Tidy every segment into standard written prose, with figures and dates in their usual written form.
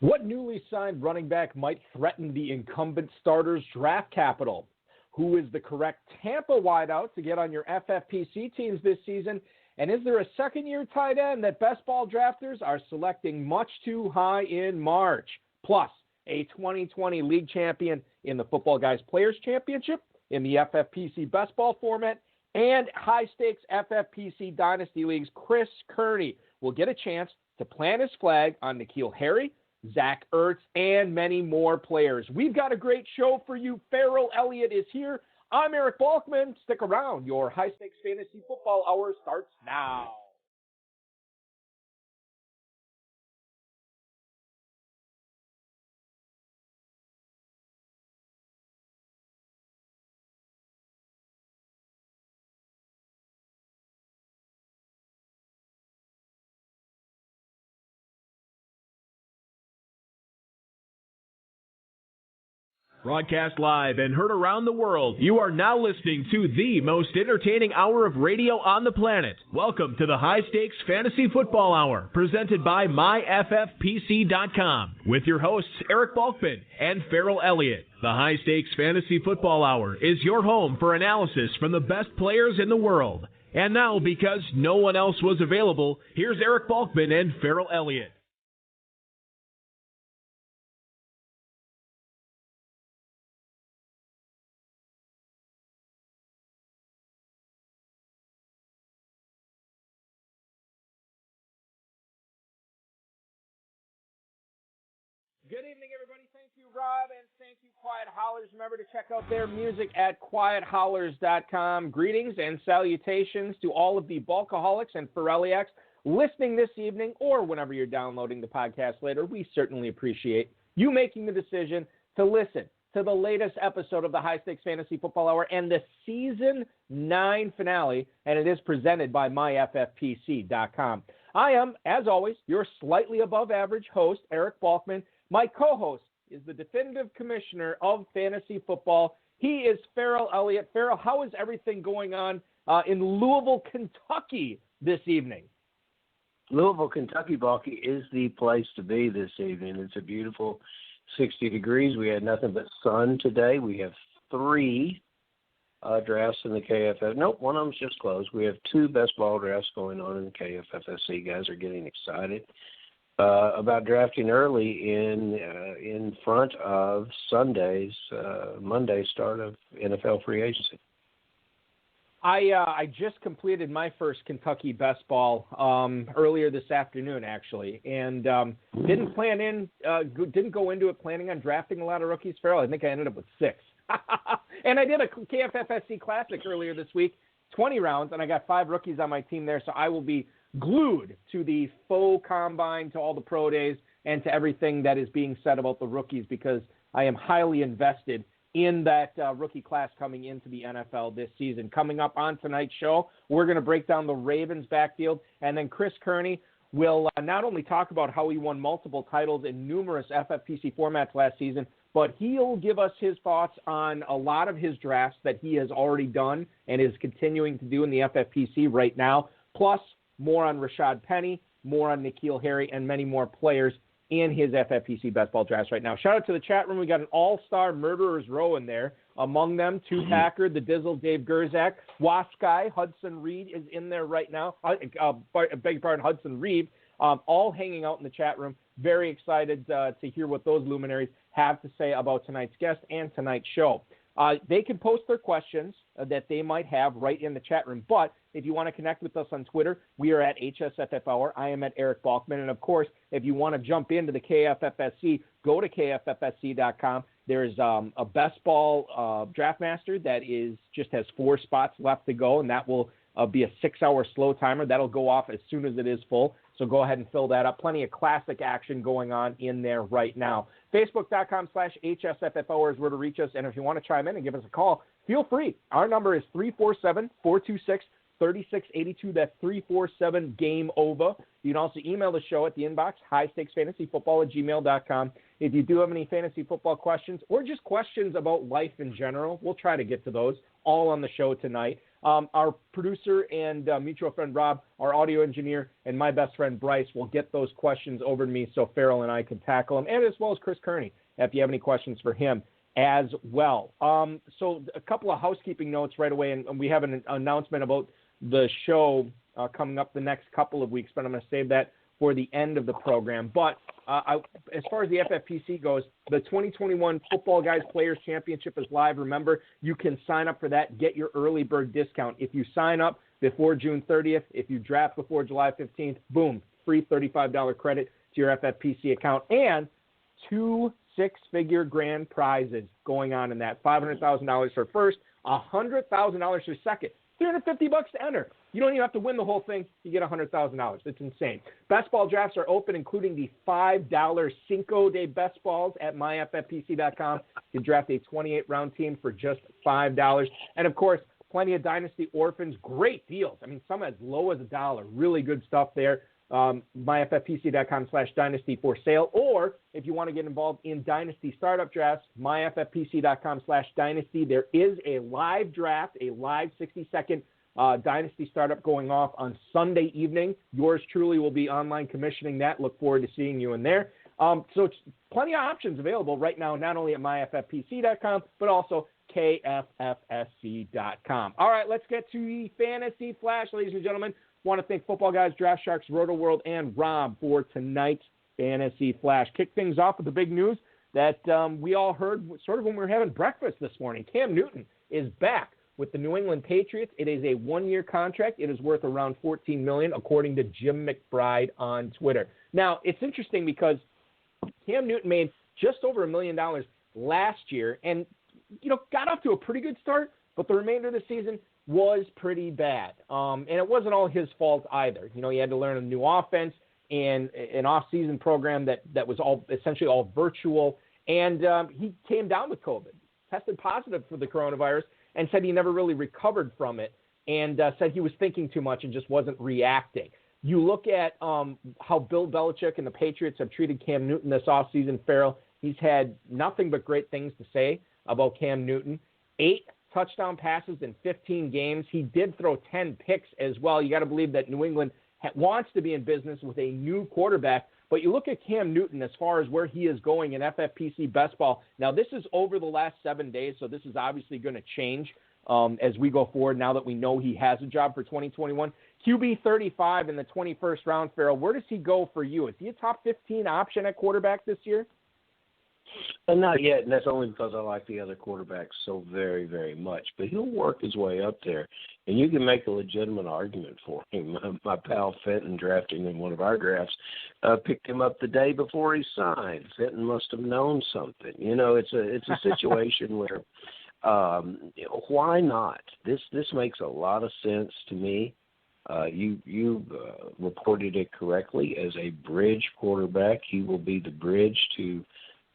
What newly signed running back might threaten the incumbent starter's draft capital? Who is the correct Tampa wideout to get on your FFPC teams this season? And is there a second-year tight end that best ball drafters are selecting much too high in March? Plus, a 2020 league champion in the Footballguys Players Championship, in the FFPC best ball format, and high-stakes FFPC Dynasty Leagues, Chris Kearney will get a chance to plant his flag on N'Keal Harry, Zach Ertz, and many more players. We've got a great show for you. Farrell Elliott is here. I'm Eric Balkman. Stick around. Your high-stakes fantasy football hour starts now. Broadcast live and heard around the world, you are now listening to the most entertaining hour of radio on the planet. Welcome to the High Stakes Fantasy Football Hour, presented by MyFFPC.com, with your hosts Eric Balkman and Farrell Elliott. The High Stakes Fantasy Football Hour is your home for analysis from the best players in the world. And now, because no one else was available, here's Eric Balkman and Farrell Elliott. Good evening, everybody. Thank you, Rob, and thank you, Quiet Howlers. Remember to check out their music at quiethowlers.com. Greetings and salutations to all of the Bulkaholics and Ferrelliacs listening this evening or whenever you're downloading the podcast later. We certainly appreciate you making the decision to listen to the latest episode of the High Stakes Fantasy Football Hour and the Season 9 finale, and it is presented by MyFFPC.com. I am, as always, your slightly above average host, Eric Balkman. My co-host is the definitive commissioner of fantasy football. He is Farrell Elliott. Farrell, how is everything going on in Louisville, Kentucky this evening? Louisville, Kentucky, Balky, is the place to be this evening. It's a beautiful 60 degrees. We had nothing but sun today. We have 3 drafts in the KFF. Nope, one of them's just closed. We have 2 best ball drafts going on in the KFFSC. Guys are getting excited about drafting early in front of Monday's start of NFL free agency. I just completed my first Kentucky best ball earlier this afternoon, actually, and didn't go into it planning on drafting a lot of rookies. Farrell, I think I ended up with 6. And I did a KFFSC Classic earlier this week, 20 rounds, and I got 5 rookies on my team there, so I will be glued to the faux combine, to all the pro days, and to everything that is being said about the rookies, because I am highly invested in that rookie class coming into the NFL this season. Coming up on tonight's show, we're going to break down the Ravens backfield, and then Chris Kearney will not only talk about how he won multiple titles in numerous FFPC formats last season, but he'll give us his thoughts on a lot of his drafts that he has already done and is continuing to do in the FFPC right now, plus more on Rashad Penny, more on N'Keal Harry, and many more players in his FFPC best ball drafts right now. Shout out to the chat room. We got an all-star murderer's row in there. Among them, Two-Packer, the Dizzle, Dave Gerzak, Wasp Guy, Hudson Reed is in there right now. Beg your pardon, Hudson Reed, all hanging out in the chat room. Very excited to hear what those luminaries have to say about tonight's guest and tonight's show. They can post their questions that they might have right in the chat room. But if you want to connect with us on Twitter, we are at HSFF Hour. I am at Eric Balkman. And, of course, if you want to jump into the KFFSC, go to KFFSC.com. There's a best ball draft master that just has 4 spots left to go, and that will be a 6-hour slow timer. That'll go off as soon as it is full. So go ahead and fill that up. Plenty of classic action going on in there right now. Facebook.com/HSFF Hour is where to reach us. And if you want to chime in and give us a call, feel free. Our number is 347-426-3682. That's 347-GAME-OVA. You can also email the show at the inbox, highstakesfantasyfootball@gmail.com. If you do have any fantasy football questions or just questions about life in general, we'll try to get to those all on the show tonight. Our producer and mutual friend Rob, our audio engineer, and my best friend Bryce will get those questions over to me so Farrell and I can tackle them, and as well as Chris Kearney, if you have any questions for him as well. So a couple of housekeeping notes right away, and we have an announcement about the show coming up the next couple of weeks, but I'm going to save that for the end of the program. But as far as the FFPC goes, the 2021 Football Guys Players Championship is live. Remember, you can sign up for that, get your early bird discount. If you sign up before June 30th, if you draft before July 15th, boom, free $35 credit to your FFPC account, and 2 six-figure grand prizes going on in that. $500,000 for first, $100,000 for second, $350 to enter. You don't even have to win the whole thing. You get $100,000. It's insane. Best ball drafts are open, including the $5 Cinco de Best Balls at myffpc.com. You can draft a 28-round team for just $5. And, of course, plenty of Dynasty Orphans. Great deals. I mean, some as low as $1. Really good stuff there. myffpc.com/dynasty for sale. Or if you want to get involved in Dynasty Startup Drafts, myffpc.com/dynasty. There is a live draft, a live 60-second Dynasty Startup going off on Sunday evening. Yours truly will be online commissioning that. Look forward to seeing you in there. So it's plenty of options available right now, not only at myffpc.com, but also kffsc.com. All right, let's get to the Fantasy Flash, ladies and gentlemen. Want to thank Football Guys, Draft Sharks, Roto World, and Rob for tonight's Fantasy Flash. Kick things off with the big news that we all heard sort of when we were having breakfast this morning. Cam Newton is back with the New England Patriots. It is a one-year contract. It is worth around $14 million, according to Jim McBride on Twitter. Now, it's interesting because Cam Newton made just over $1 million last year and, got off to a pretty good start, but the remainder of the season was pretty bad. And it wasn't all his fault either. He had to learn a new offense and an off-season program that was essentially all virtual. And he came down with COVID, tested positive for the coronavirus, and said he never really recovered from it, and said he was thinking too much and just wasn't reacting. You look at how Bill Belichick and the Patriots have treated Cam Newton this offseason, Farrell. He's had nothing but great things to say about Cam Newton. 8 touchdown passes in 15 games. He did throw 10 picks as well. You got to believe that New England wants to be in business with a new quarterback. But you look at Cam Newton as far as where he is going in FFPC Best Ball. Now, this is over the last 7 days, so this is obviously going to change as we go forward now that we know he has a job for 2021. QB 35 in the 21st round, Farrell. Where does he go for you? Is he a top 15 option at quarterback this year? Not yet, and that's only because I like the other quarterbacks so very, very much. But he'll work his way up there, and you can make a legitimate argument for him. My pal Fenton, drafting in one of our drafts, picked him up the day before he signed. Fenton must have known something. It's a situation where why not? This makes a lot of sense to me. You reported it correctly. As a bridge quarterback, he will be the bridge to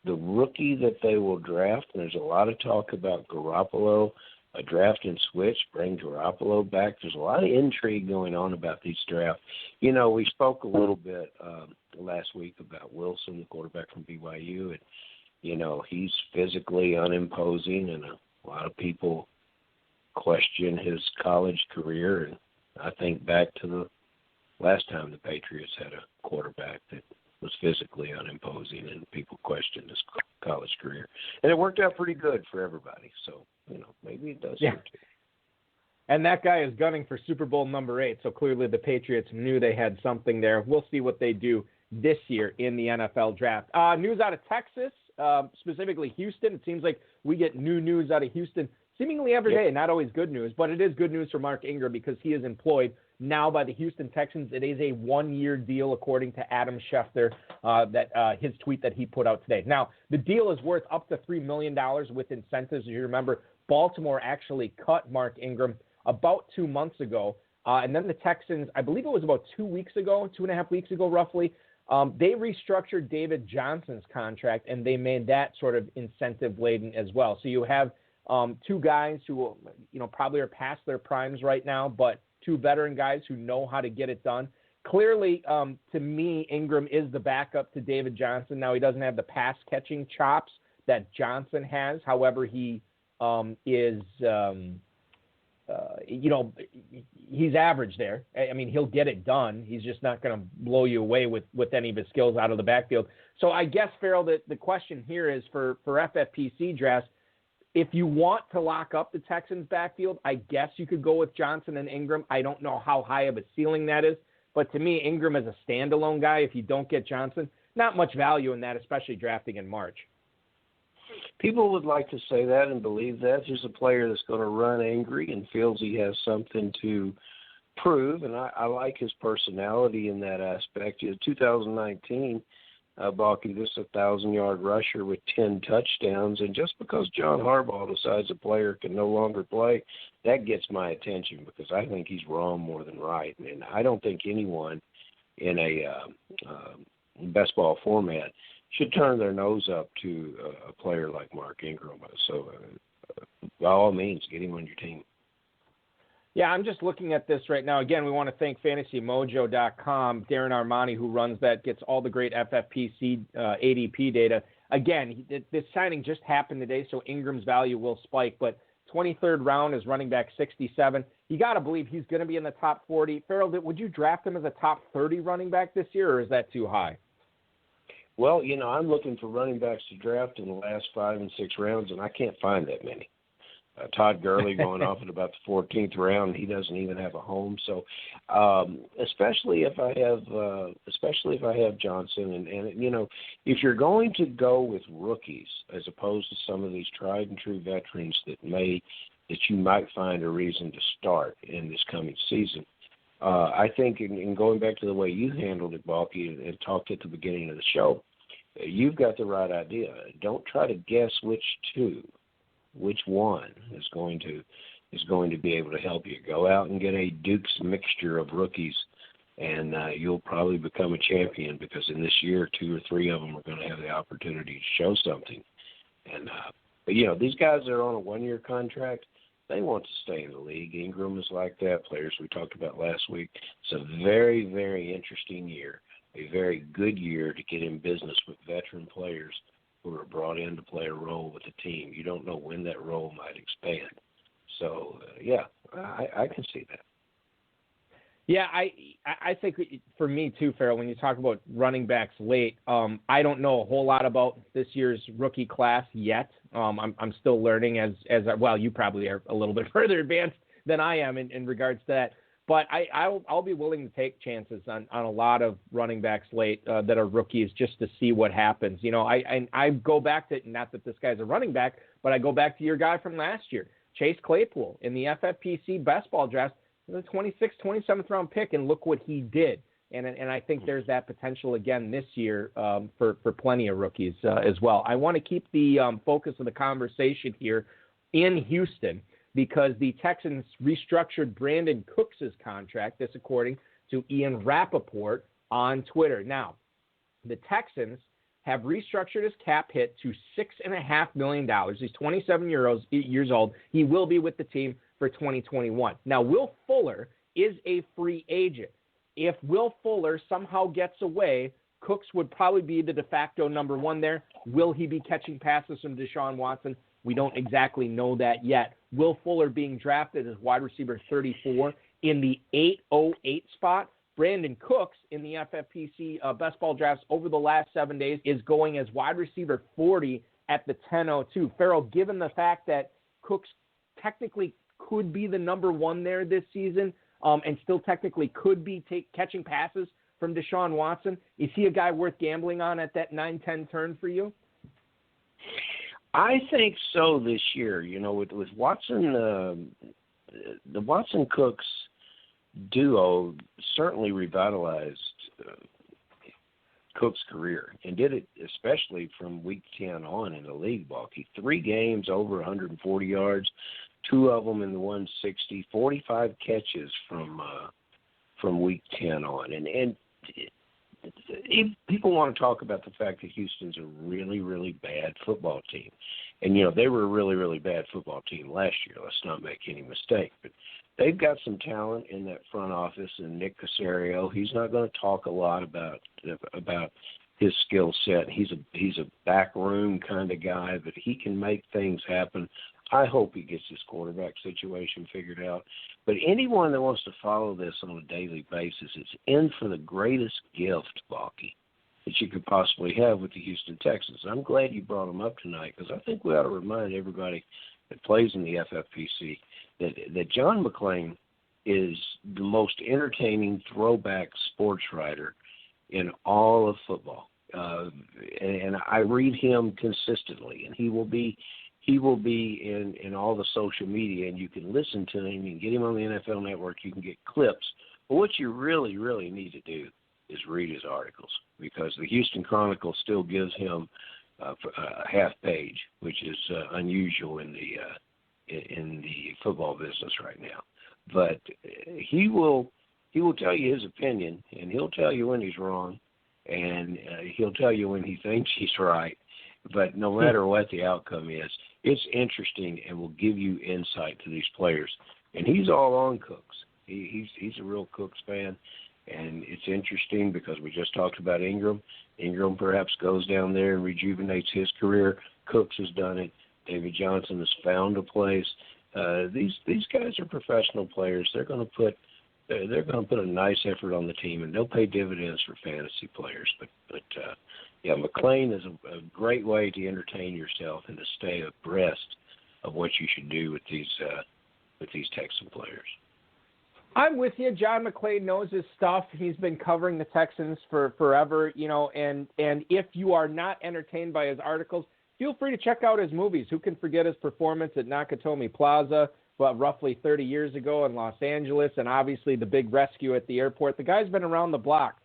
the rookie that they will draft. And there's a lot of talk about Garoppolo, a draft and switch, bring Garoppolo back. There's a lot of intrigue going on about these drafts. We spoke a little bit last week about Wilson, the quarterback from BYU, and, he's physically unimposing, and a lot of people question his college career. And I think back to the last time the Patriots had a quarterback that was physically unimposing, and people questioned his college career. And it worked out pretty good for everybody. So, maybe it does. Yeah. And that guy is gunning for Super Bowl number 8, so clearly the Patriots knew they had something there. We'll see what they do this year in the NFL draft. News out of Texas, specifically Houston. It seems like we get new news out of Houston seemingly every day. Not always good news, but it is good news for Mark Ingram because he is employed now by the Houston Texans. It is a one-year deal, according to Adam Schefter, his tweet that he put out today. Now, the deal is worth up to $3 million with incentives. As you remember, Baltimore actually cut Mark Ingram about 2 months ago. And then the Texans, I believe it was about 2 weeks ago, 2.5 weeks ago roughly, they restructured David Johnson's contract, and they made that sort of incentive-laden as well. So you have 2 guys who, probably are past their primes right now, but 2 veteran guys who know how to get it done. Clearly, to me, Ingram is the backup to David Johnson. Now, he doesn't have the pass-catching chops that Johnson has. However, he is he's average there. I mean, he'll get it done. He's just not going to blow you away with any of his skills out of the backfield. So I guess, Farrell, the question here is for FFPC drafts, if you want to lock up the Texans' backfield, I guess you could go with Johnson and Ingram. I don't know how high of a ceiling that is, but to me, Ingram is a standalone guy. If you don't get Johnson, not much value in that, especially drafting in March. People would like to say that and believe that. There's a player that's going to run angry and feels he has something to prove, and I like his personality in that aspect. 2019, Balky, this is a 1,000-yard rusher with 10 touchdowns, and just because John Harbaugh decides a player can no longer play, that gets my attention because I think he's wrong more than right, and I don't think anyone in a best ball format should turn their nose up to a player like Mark Ingram. So, by all means, get him on your team. Yeah, I'm just looking at this right now. Again, we want to thank FantasyMojo.com. Darren Armani, who runs that, gets all the great FFPC ADP data. Again, this signing just happened today, so Ingram's value will spike. But 23rd round is running back 67. You got to believe he's going to be in the top 40. Farrell, would you draft him as a top 30 running back this year, or is that too high? Well, I'm looking for running backs to draft in the last 5 and 6 rounds, and I can't find that many. Todd Gurley going off at about the 14th round, he doesn't even have a home. So, especially if I have Johnson, and if you're going to go with rookies as opposed to some of these tried and true veterans that you might find a reason to start in this coming season. I think, in going back to the way you handled it, Balky, and talked at the beginning of the show, you've got the right idea. Don't try to guess which one is going to be able to help you. Go out and get a Duke's mixture of rookies, and you'll probably become a champion because in this year, 2 or 3 of them are going to have the opportunity to show something. And but these guys that are on a 1-year contract, they want to stay in the league. Ingram is like that. Players we talked about last week. It's a very, very interesting year, a very good year to get in business with veteran players who are brought in to play a role with the team. You don't know when that role might expand. So, I can see that. Yeah, I think for me too, Farrell, when you talk about running backs late, I don't know a whole lot about this year's rookie class yet. I'm still learning as well. You probably are a little bit further advanced than I am in regards to that. But I'll be willing to take chances on a lot of running backs late that are rookies just to see what happens. I go back to, not that this guy's a running back, but I go back to your guy from last year, Chase Claypool, in the FFPC best ball draft, the 26th, 27th round pick, and look what he did. And I think there's that potential again this year for plenty of rookies as well. I want to keep the focus of the conversation here in Houston, because the Texans restructured Brandon Cooks' contract, this according to Ian Rappaport on Twitter. Now, the Texans have restructured his cap hit to $6.5 million. He's 27 years old. He will be with the team for 2021. Now, Will Fuller is a free agent. If Will Fuller somehow gets away, Cooks would probably be the de facto number 1 there. Will he be catching passes from Deshaun Watson? We don't exactly know that yet. Will Fuller being drafted as wide receiver 34 in the 808 spot. Brandon Cooks in the FFPC best ball drafts over the last 7 days is going as wide receiver 40 at the 1002. Farrell, given the fact that Cooks technically could be the number 1 there this season and still technically could be catching passes from Deshaun Watson, is he a guy worth gambling on at that 9-10 turn for you? I think so this year. With Watson, the Watson-Cooks duo certainly revitalized Cook's career and did it especially from week 10 on in the league, Balky. 3 games over 140 yards, 2 of them in the 160, 45 catches from week 10 on. And people want to talk about the fact that Houston's a really, really bad football team. And, they were a really, really bad football team last year. Let's not make any mistake. But they've got some talent in that front office, and Nick Caserio, he's not going to talk a lot about his skill set. He's a backroom kind of guy, but he can make things happen I hope he gets his quarterback situation figured out. But anyone that wants to follow this on a daily basis is in for the greatest gift, Balky, that you could possibly have with the Houston Texans. I'm glad you brought them up tonight because I think we ought to remind everybody that plays in the FFPC that John McClain is the most entertaining throwback sports writer in all of football. And I read him consistently, and he will be in all the social media, and you can listen to him. You can get him on the NFL Network. You can get clips. But what you really, really need to do is read his articles, because the Houston Chronicle still gives him a half page, which is unusual in the football business right now. But he will tell you his opinion, and he'll tell you when he's wrong, and he'll tell you when he thinks he's right. But no matter what the outcome is, it's interesting and will give you insight to these players. And he's all on Cooks. He's a real Cooks fan, and it's interesting because we just talked about Ingram. Ingram perhaps goes down there and rejuvenates his career. Cooks has done it. David Johnson has found a place. These guys are professional players. They're going to put a nice effort on the team, and they'll pay dividends for fantasy players. But McClain is a great way to entertain yourself and to stay abreast of what you should do with these Texan players. I'm with you. John McClain knows his stuff. He's been covering the Texans for forever, and if you are not entertained by his articles, feel free to check out his movies. Who can forget his performance at Nakatomi Plaza, roughly 30 years ago in Los Angeles, and obviously the big rescue at the airport. The guy's been around the block.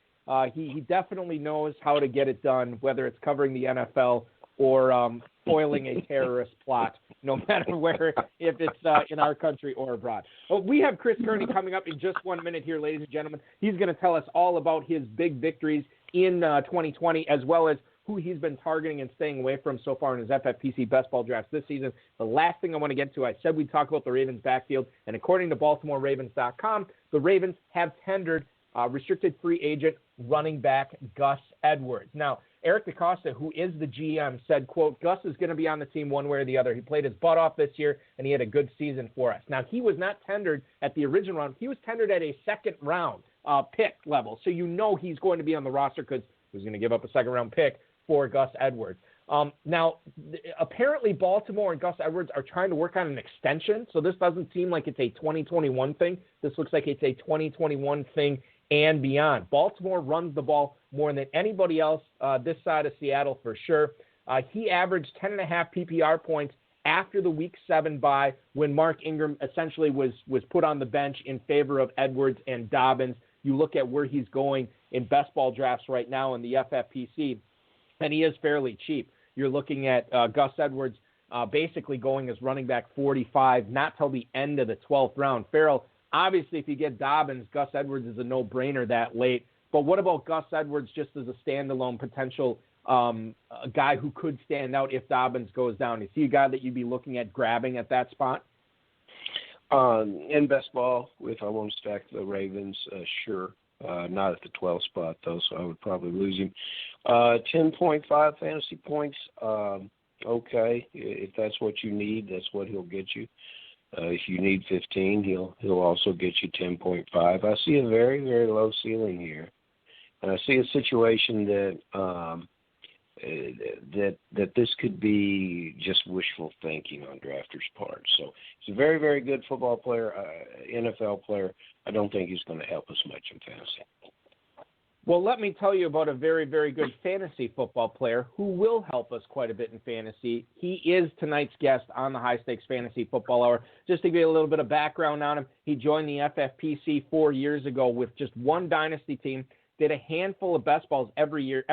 He definitely knows how to get it done, whether it's covering the NFL or foiling a terrorist plot, no matter where, if it's in our country or abroad. Well, we have Chris Kearney coming up in just 1 minute here, ladies and gentlemen. He's going to tell us all about his big victories in 2020, as well as who he's been targeting and staying away from so far in his FFPC best ball drafts this season. The last thing I want to get to, I said we'd talk about the Ravens backfield, and according to BaltimoreRavens.com, the Ravens have tendered restricted free agent running back Gus Edwards. Now, Eric DeCosta, who is the GM, said, quote, Gus is going to be on the team one way or the other. He played his butt off this year, and he had a good season for us. Now, he was not tendered at the original round. He was tendered at a second-round pick level. So you know he's going to be on the roster because he was going to give up a second-round pick for Gus Edwards. Now, apparently Baltimore and Gus Edwards are trying to work on an extension, so this doesn't seem like it's a 2021 thing. This looks like it's a 2021 thing and beyond. Baltimore runs the ball more than anybody else this side of Seattle for sure. He averaged 10.5 PPR points after the Week 7 bye when Mark Ingram essentially was put on the bench in favor of Edwards and Dobbins. You look at where he's going in best ball drafts right now in the FFPC, and he is fairly cheap. You're looking at Gus Edwards basically going as running back 45, not till the end of the 12th round. Farrell, obviously, if you get Dobbins, Gus Edwards is a no-brainer that late. But what about Gus Edwards just as a standalone potential a guy who could stand out if Dobbins goes down? Is he a guy that you'd be looking at grabbing at that spot? In best ball, if I want to stack the Ravens, sure. Not at the 12th spot, though, so I would probably lose him. 10.5 fantasy points, okay. If that's what you need, that's what he'll get you. If you need 15, he'll also get you 10.5. I see a very, very low ceiling here. And I see a situation that this could be just wishful thinking on drafters' part. So he's a very, very good football player, NFL player. I don't think he's going to help us much in fantasy. Well, let me tell you about a very, very good fantasy football player who will help us quite a bit in fantasy. He is tonight's guest on the High Stakes Fantasy Football Hour. Just to give you a little bit of background on him, he joined the FFPC 4 years ago with just one Dynasty team, did a handful of best balls every year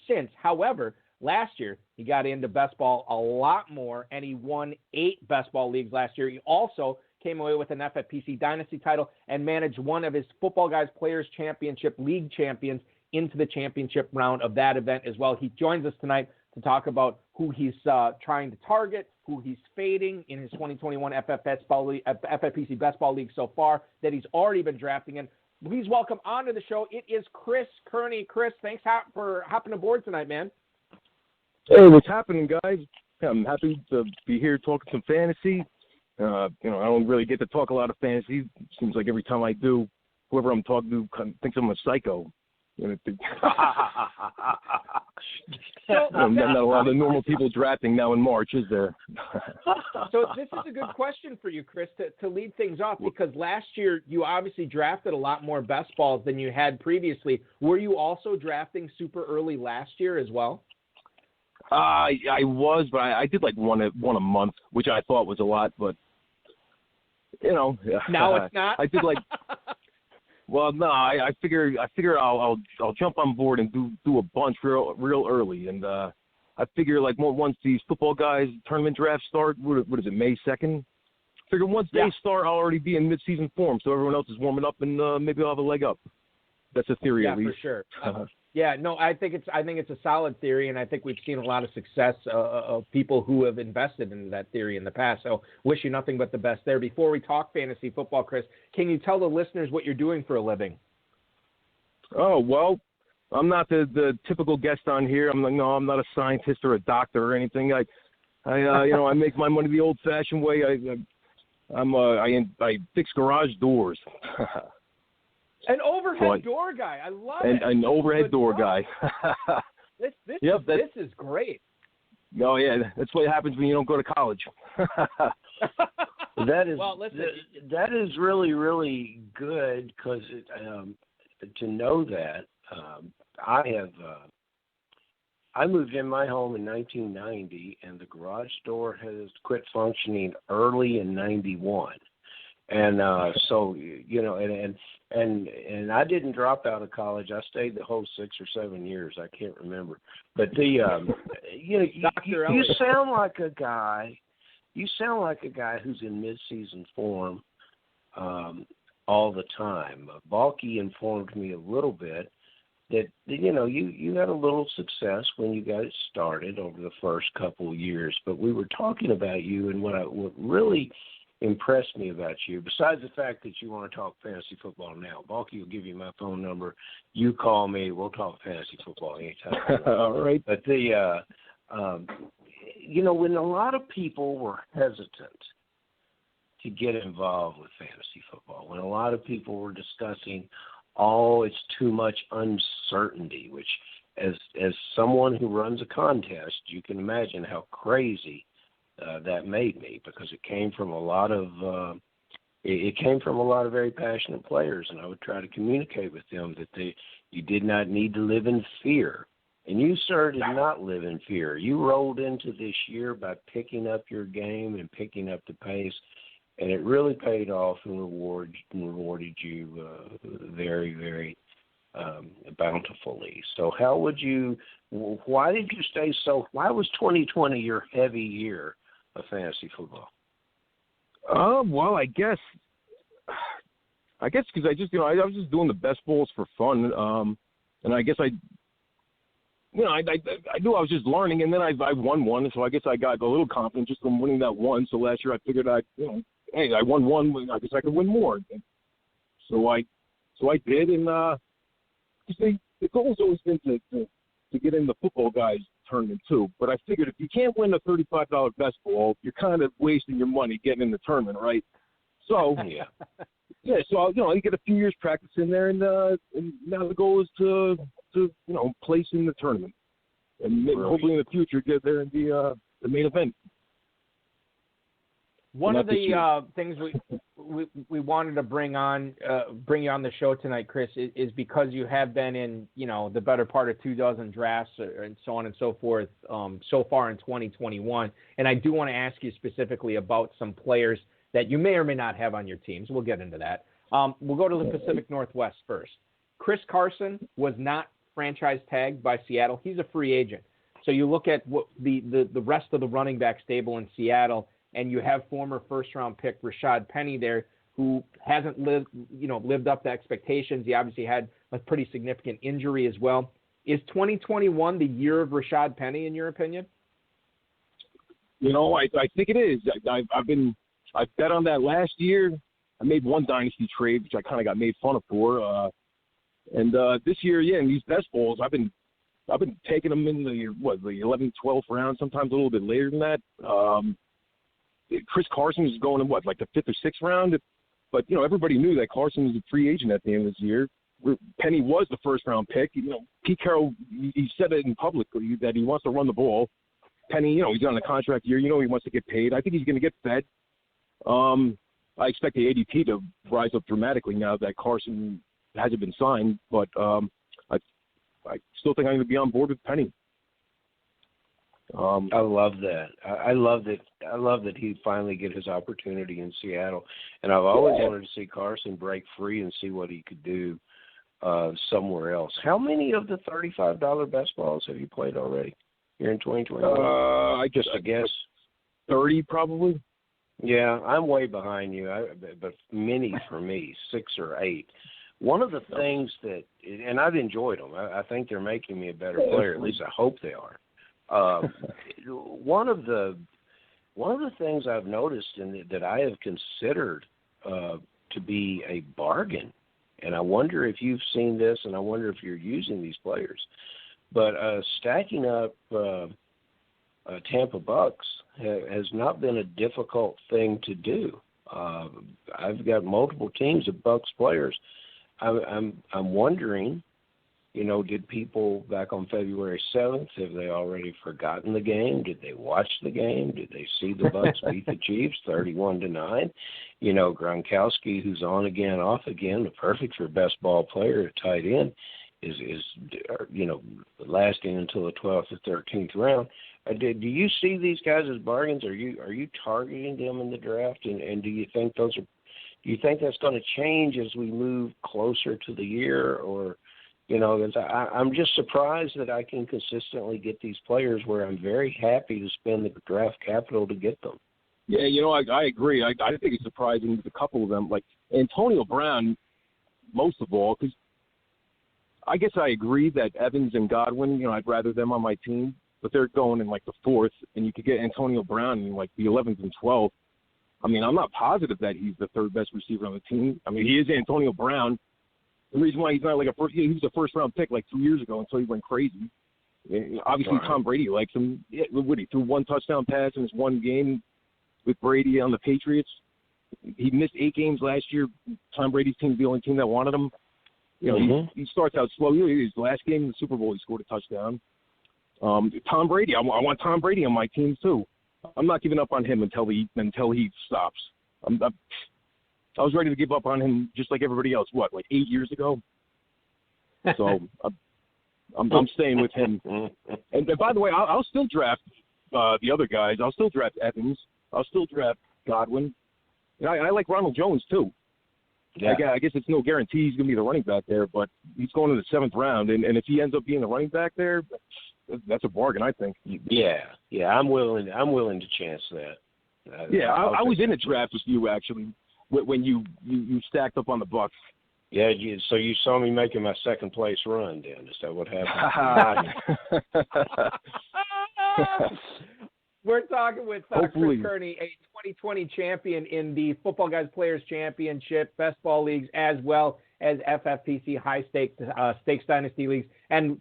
since. However, last year he got into best ball a lot more, and he won 8 best ball leagues last year. He also came away with an FFPC Dynasty title and managed one of his Footballguys Players Championship League champions into the championship round of that event as well. He joins us tonight to talk about who he's trying to target, who he's fading in his 2021 FFPC Best Ball League so far that he's already been drafting in. Please welcome onto the show. It is Chris Kearney. Chris, thanks for hopping aboard tonight, man. Hey, what's happening, guys? I'm happy to be here talking some fantasy. I don't really get to talk a lot of fantasy. It seems like every time I do, whoever I'm talking to thinks I'm a psycho. Not a lot of normal people drafting now in March, is there? So this is a good question for you, Chris, to lead things off, because last year you obviously drafted a lot more best balls than you had previously. Were you also drafting super early last year as well? I was, but I did like one a month, which I thought was a lot, but now it's not. I did like. Well, no, I figure I'll jump on board and do a bunch real early, and I figure like once these football guys tournament drafts start, what is it, May 2nd? Figure once they start, I'll already be in mid-season form, so everyone else is warming up, and maybe I'll have a leg up. That's a theory, at least. Yeah, for sure. I think it's a solid theory, and I think we've seen a lot of success of people who have invested in that theory in the past. So wish you nothing but the best there. Before we talk fantasy football, Chris, can you tell the listeners what you're doing for a living? Oh, well, I'm not the typical guest on here. I'm not a scientist or a doctor or anything. I make my money the old-fashioned way. I fix garage doors. An overhead door guy. I love it. An overhead door guy. This is great. Oh, yeah. That's what happens when you don't go to college. That is well, listen, that is really, really good, because to know that I moved in my home in 1990, and the garage door has quit functioning early in 91. And so, and I didn't drop out of college. I stayed the whole 6 or 7 years. I can't remember. But you sound like a guy. You sound like a guy who's in mid-season form all the time. Balky informed me a little bit that you had a little success when you got it started over the first couple of years. But we were talking about you, and what really impressed me about you, besides the fact that you want to talk fantasy football now. Balky will give you my phone number. You call me. We'll talk fantasy football anytime. All right. But when a lot of people were hesitant to get involved with fantasy football, when a lot of people were discussing, it's too much uncertainty, which as someone who runs a contest, you can imagine how crazy that made me, because it came from a lot of very passionate players, and I would try to communicate with them that you did not need to live in fear. And you, sir, did not live in fear. You rolled into this year by picking up your game and picking up the pace, and it really paid off and rewarded you very, very bountifully. So why did you stay why was 2020 your heavy year of fantasy football? Well, I guess because I was just doing the best balls for fun, and I guess I knew I was just learning, and then I won one, so I guess I got a little confident just from winning that one. So last year I figured hey, I won one, I guess I could win more. So I did, and the goal's always been to get in the football guys tournament too. But I figured if you can't win a $35 best ball, you're kind of wasting your money getting in the tournament, right? So so I get a few years practice in there, and now the goal is to place in the tournament, and maybe hopefully in the future get there and be the main event. One of the things we wanted to bring you on the show tonight, Chris, is because you have been in the better part of 24 drafts and so on and so forth so far in 2021, and I do want to ask you specifically about some players that you may or may not have on your teams. We'll get into that. We'll go to the Pacific Northwest first. Chris Carson was not franchise tagged by Seattle. He's a free agent. So you look at what the rest of the running back stable in Seattle, and you have former first-round pick Rashad Penny there, who hasn't lived up to expectations. He obviously had a pretty significant injury as well. Is 2021 the year of Rashad Penny, in your opinion? I think it is. I bet on that last year. I made one Dynasty trade, which I kind of got made fun of for. And this year, in these best balls, I've been I've been taking him in the 11th, 12th round, sometimes a little bit later than that. Chris Carson is going in like the 5th or 6th round, but everybody knew that Carson was a free agent at the end of this year. Penny was the first round pick. Pete Carroll, he said it in public that he wants to run the ball. Penny, he's on a contract year. He wants to get paid. I think he's going to get fed. I expect the ADP to rise up dramatically now that Carson hasn't been signed, but I still think I'm going to be on board with Penny. I love that. I love that. I love that he finally get his opportunity in Seattle, and I've always wanted to see Carson break free and see what he could do somewhere else. How many of the $35 best balls have you played already here in 2021? I guess 30 probably. Yeah, I'm way behind you, but many for me, 6 or 8. One of the things that, and I've enjoyed them. I think they're making me a better player. At least I hope they are. One of the things I've noticed and that I have considered to be a bargain, and I wonder if you've seen this, and I wonder if you're using these players, but stacking up Tampa Bucks has not been a difficult thing to do. I've got multiple teams of Bucks players. I'm wondering, did people back on February 7th, have they already forgotten the game? Did they watch the game? Did they see the Bucks beat the Chiefs 31-9? Gronkowski, who's on again, off again, perfect for best ball player at tight end, is lasting until the 12th or 13th round. Do you see these guys as bargains? Are you targeting them in the draft? And do you think do you think that's going to change as we move closer to the year? Or, I'm just surprised that I can consistently get these players where I'm very happy to spend the draft capital to get them. Yeah, I agree. I think it's surprising with a couple of them, like Antonio Brown, most of all, because I guess I agree that Evans and Godwin, I'd rather them on my team, but they're going in like the 4th, and you could get Antonio Brown in like the 11th and 12th. I mean, I'm not positive that he's the 3rd best receiver on the team. I mean, he is Antonio Brown. The reason why he's not like he was a first-round pick like 2 years ago until he went crazy. Obviously, Tom Brady likes him. Yeah, he threw 1 touchdown pass in his 1 game with Brady on the Patriots. He missed 8 games last year. Tom Brady's team is the only team that wanted him. He starts out slow. His last game in the Super Bowl, he scored a touchdown. Tom Brady, I want Tom Brady on my team too. I'm not giving up on him until he stops. I was ready to give up on him just like everybody else. Like 8 years ago? So I'm staying with him. And by the way, I'll still draft the other guys. I'll still draft Evans. I'll still draft Godwin. And I like Ronald Jones too. Yeah. I guess it's no guarantee he's going to be the running back there, but he's going in the 7th round. And if he ends up being the running back there, that's a bargain, I think. Yeah, I'm willing to chance that. I was in a draft with you actually when you stacked up on the Bucks. Yeah, so you saw me making my 2nd place run. Then is that what happened? We're talking with Chris Kearney, a 2020 champion in the Football Guys Players Championship, Best Ball Leagues, as well as FFPC High Stakes Dynasty Leagues, and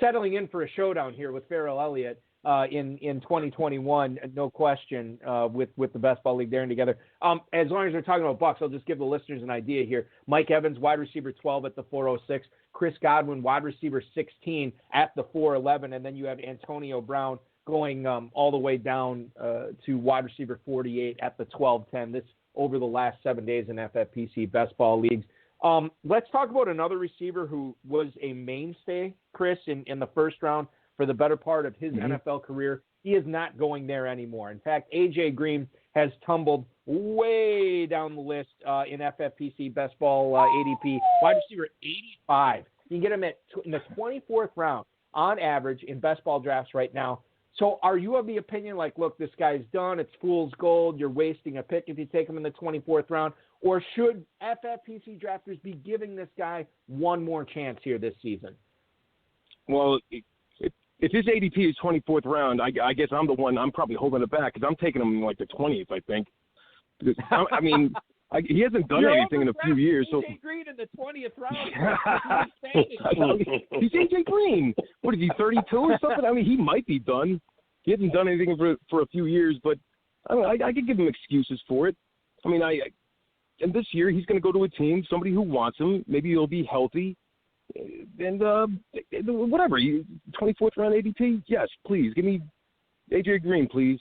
settling in for a showdown here with Farrell Elliott in 2021, no question, with the Best Ball League there and together. As long as we're talking about Bucks, I'll just give the listeners an idea here. Mike Evans, wide receiver 12 at the 406. Chris Godwin, wide receiver 16 at the 411. And then you have Antonio Brown going all the way down to wide receiver 48 at the 1210. This over the last 7 days in FFPC Best Ball Leagues. Let's talk about another receiver who was a mainstay, Chris, in the 1st round for the better part of his NFL career. He is not going there anymore. In fact, A.J. Green has tumbled way down the list in FFPC Best Ball ADP. Wide receiver 85. You can get him in the 24th round on average in Best Ball drafts right now. So are you of the opinion, like, look, this guy's done, it's fool's gold, you're wasting a pick if you take him in the 24th round, or should FFPC drafters be giving this guy one more chance here this season? Well, if his ADP is 24th round, I guess I'm the one, I'm probably holding it back because I'm taking him in like the 20th, I think. Because, I mean, He hasn't done anything in a few years. So AJ Green in the 20th round. He's AJ Green. What is he, 32 or something? I mean, he might be done. He hasn't done anything for a few years, but I could give him excuses for it. I mean, and this year he's going to go to a team, somebody who wants him. Maybe he'll be healthy. And whatever, 24th round ADP, yes, please give me AJ Green, please.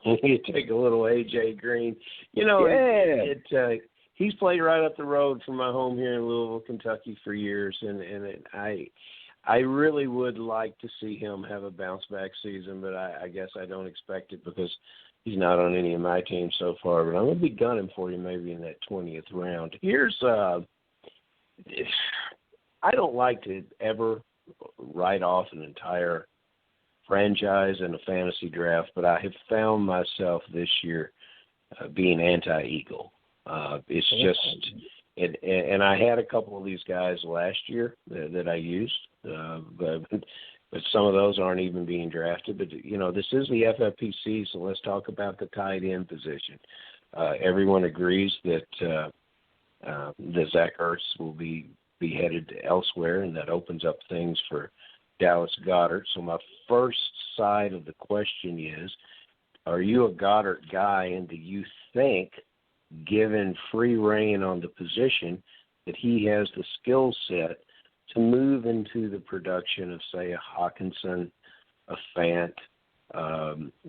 You take a little AJ Green. He's played right up the road from my home here in Louisville, Kentucky for years, and I really would like to see him have a bounce back season, but I guess I don't expect it because he's not on any of my teams so far. But I'm going to be gunning for you maybe in that 20th round. Here's I don't like to ever write off an entire franchise in a fantasy draft, but I have found myself this year being anti-Eagle. It's just, and I had a couple of these guys last year that I used, but some of those aren't even being drafted. But, this is the FFPC, so let's talk about the tight end position. Everyone agrees that Zach Ertz will be headed elsewhere, and that opens up things for Dallas Goedert. So my first side of the question is, are you a Goedert guy, and do you think, given free reign on the position, that he has the skill set to move into the production of, say, a Hawkinson, a Fant?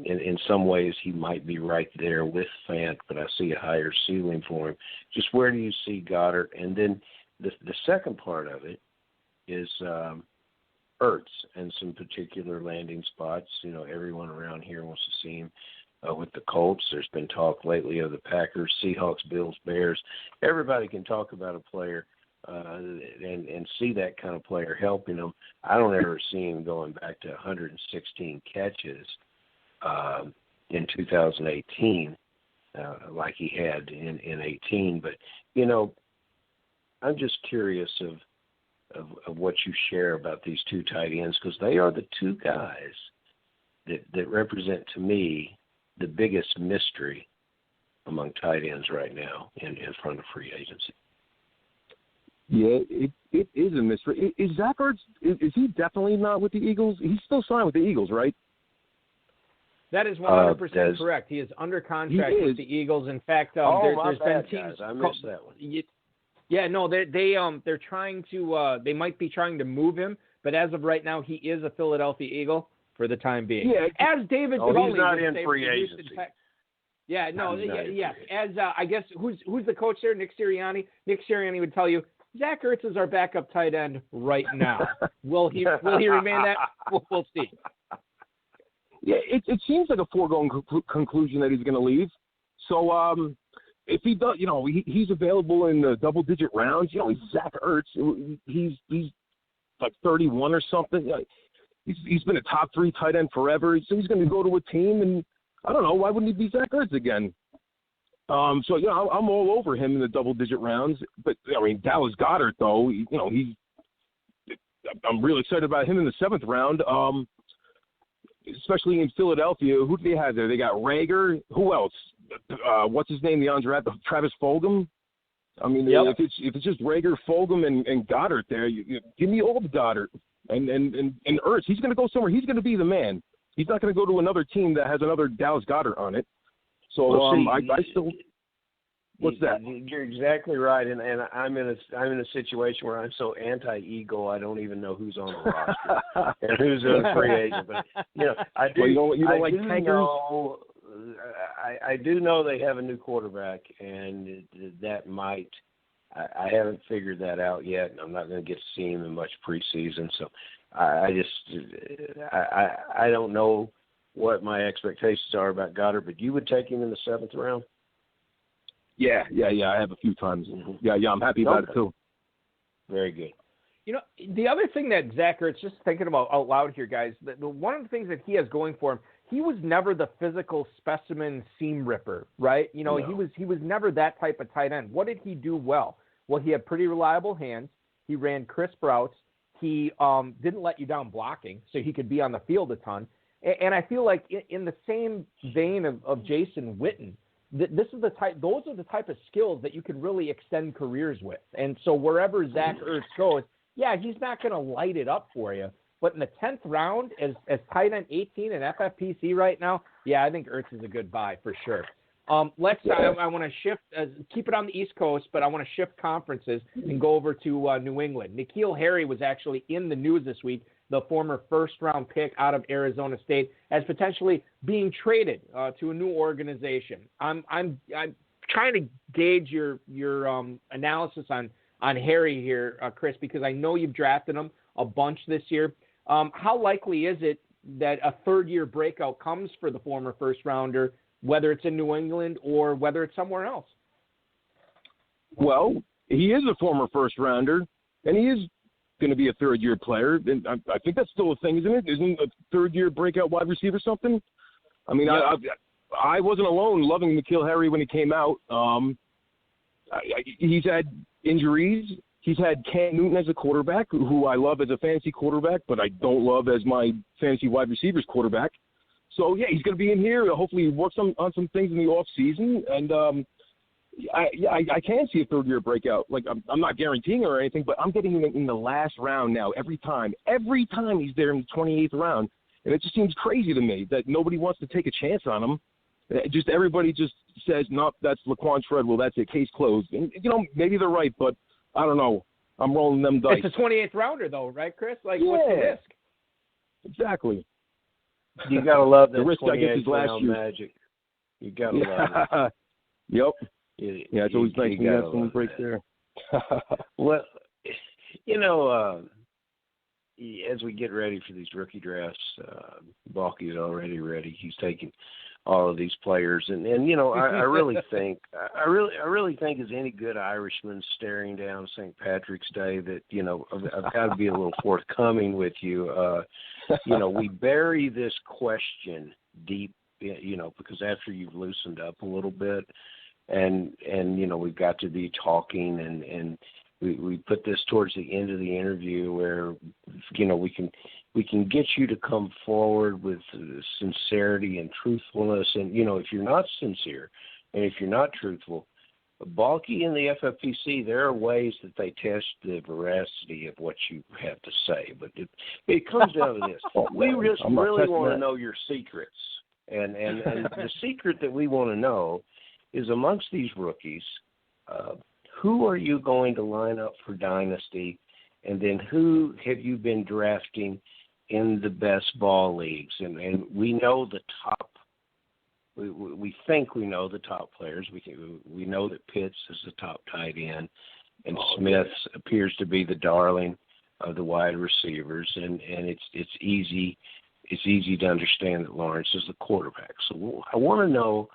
In some ways, he might be right there with Fant, but I see a higher ceiling for him. Just where do you see Goedert? And then the second part of it is Ertz and some particular landing spots. Everyone around here wants to see him with the Colts. There's been talk lately of the Packers, Seahawks, Bills, Bears. Everybody can talk about a player and see that kind of player helping them. I don't ever see him going back to 116 catches in 2018 like he had in 18. But, I'm just curious of what you share about these two tight ends, because they are the two guys that represent to me the biggest mystery among tight ends right now in front of free agency. Yeah, it is a mystery. Is Zach Ertz, is he definitely not with the Eagles? He's still signed with the Eagles, right? That is 100% correct. He is under contract with the Eagles. In fact, there's been teams. I missed that one. Yeah, no, they're trying to. They might be trying to move him, but as of right now, he is a Philadelphia Eagle for the time being. Yeah, as David. He's not in free agency. Yeah, no, yes. As I guess who's the coach there? Nick Sirianni. Nick Sirianni would tell you Zach Ertz is our backup tight end right now. Will he remain that? We'll see. Yeah, it seems like a foregone conclusion that he's going to leave. So if he does, he's available in the double-digit rounds. He's Zach Ertz. He's like 31 or something. He's been a top 3 tight end forever. So he's going to go to a team, and I don't know, why wouldn't he be Zach Ertz again? I'm all over him in the double-digit rounds. But Dallas Goedert, though, I'm really excited about him in the 7th round. Especially in Philadelphia. Who do they have there? They got Rager. Who else? What's his name? The undrafted Travis Fulgham. If it's just Rager, Fulgham, and Goddard there, you give me all the Goddard and Ertz. He's going to go somewhere. He's going to be the man. He's not going to go to another team that has another Dallas Goedert on it. So I still. What's that? You're exactly right, and I'm in a situation where I'm so anti-Eagle, I don't even know who's on the roster and who's a free agent. But I do. Well, you don't like tankers? I do know they have a new quarterback, and that might. I haven't figured that out yet, and I'm not going to get to see him in much preseason. So I don't know what my expectations are about Goddard, but you would take him in the 7th round? Yeah. I have a few times. Mm-hmm. Yeah, I'm happy about it too. Very good. The other thing that Zach Ertz, just thinking about out loud here, guys, one of the things that he has going for him, he was never the physical specimen seam ripper, right? No. He was never that type of tight end. What did he do well? Well, he had pretty reliable hands. He ran crisp routes. He didn't let you down blocking, so he could be on the field a ton. And I feel like in the same vein of Jason Witten, Those are the type of skills that you can really extend careers with. And so wherever Zach Ertz goes, yeah, he's not going to light it up for you. But in the 10th round, as tight end 18 in FFPC right now, yeah, I think Ertz is a good buy for sure. I want to shift, keep it on the East Coast, but I want to shift conferences and go over to New England. N'Keal Harry was actually in the news this week, the former first-round pick out of Arizona State, as potentially being traded to a new organization. I'm trying to gauge your analysis on Harry here, Chris, because I know you've drafted him a bunch this year. How likely is it that a third-year breakout comes for the former first-rounder, whether it's in New England or whether it's somewhere else? Well, he is a former first-rounder, and he is going to be a third-year player. And I think that's still a thing, isn't it? Isn't a third-year breakout wide receiver something? I mean, yeah. I wasn't alone loving N'Keal Harry when he came out. He's had injuries. He's had Cam Newton as a quarterback, who I love as a fantasy quarterback, but I don't love as my fantasy wide receivers quarterback. So, yeah, he's going to be in here. Hopefully he works on some things in the offseason. And I can see a third-year breakout. Like, I'm not guaranteeing or anything, but I'm getting him in the last round now every time. Every time he's there in the 28th round. And it just seems crazy to me that nobody wants to take a chance on him. Everybody just says, nope, that's Laquan Treadwell. That's it. Case closed. And, maybe they're right, but I don't know. I'm rolling them dice. It's a 28th rounder, though, right, Chris? Like, yeah. What's the risk? Exactly. You got to love that the risk I guess is last year. Magic. You got to love it. Yep. Yeah, it's always nice when you have someone break there. Well, as we get ready for these rookie drafts, Balky's already ready. He's taking all of these players, and I really think as any good Irishman staring down St. Patrick's Day that I've got to be a little forthcoming with you. We bury this question deep, because after you've loosened up a little bit, and we've got to be talking, and we put this towards the end of the interview where we can get you to come forward with sincerity and truthfulness. And, if you're not sincere and if you're not truthful, Balky and the FFPC, there are ways that they test the veracity of what you have to say. But it comes down to this. We just really want to know your secrets. And the secret that we want to know is amongst these rookies, who are you going to line up for Dynasty? And then who have you been drafting in the best ball leagues? And we know the top. We think we know the top players. We know that Pitts is the top tight end, and Smith appears to be the darling of the wide receivers. And it's easy to understand that Lawrence is the quarterback. So I want to know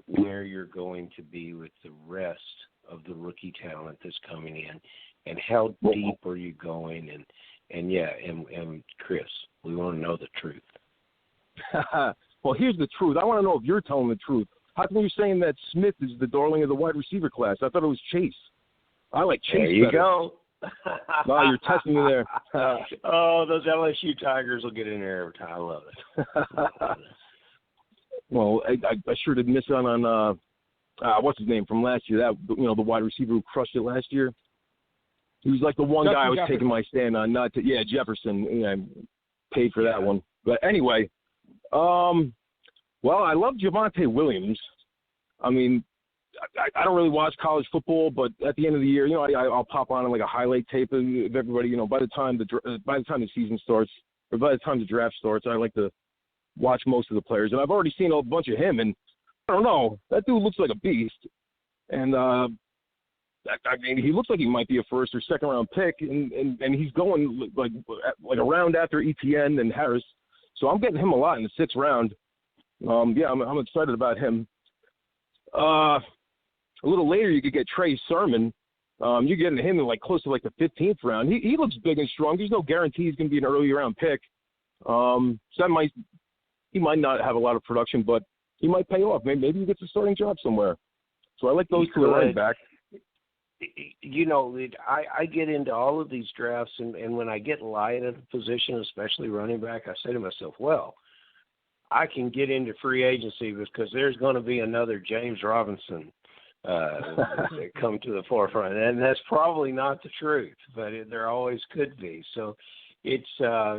where you're going to be with the rest of the rookie talent that's coming in, and how deep are you going? And Chris, we want to know the truth. Well, here's the truth. I want to know if you're telling the truth. How come you're saying that Smith is the darling of the wide receiver class? I thought it was Chase. I like Chase. There you better. go. No, you're testing me there. Those LSU Tigers will get in there every time. I love it. Well, I sure did miss out on what's his name from last year? That the wide receiver who crushed it last year. He was like the one guy I was taking my stand on. Jefferson. I paid for that one. But anyway, well, I love Javonte Williams. I mean, I don't really watch college football, but at the end of the year, I'll pop on like a highlight tape of everybody. By the time the season starts, or by the time the draft starts, I like to watch most of the players, and I've already seen a bunch of him, and I don't know, that dude looks like a beast, and he looks like he might be a first or second round pick, and he's going like a round after Etienne and Harris, so I'm getting him a lot in the 6th round. I'm excited about him. A little later, you could get Trey Sermon. You're getting him in like close to like the 15th round. He looks big and strong. There's no guarantee he's going to be an early round pick. So he might not have a lot of production, but he might pay off. Maybe he gets a starting job somewhere. So I like those two running back. I get into all of these drafts, and when I get light at a position, especially running back, I say to myself, well, I can get into free agency because there's going to be another James Robinson come to the forefront, and that's probably not the truth, but there always could be. So it's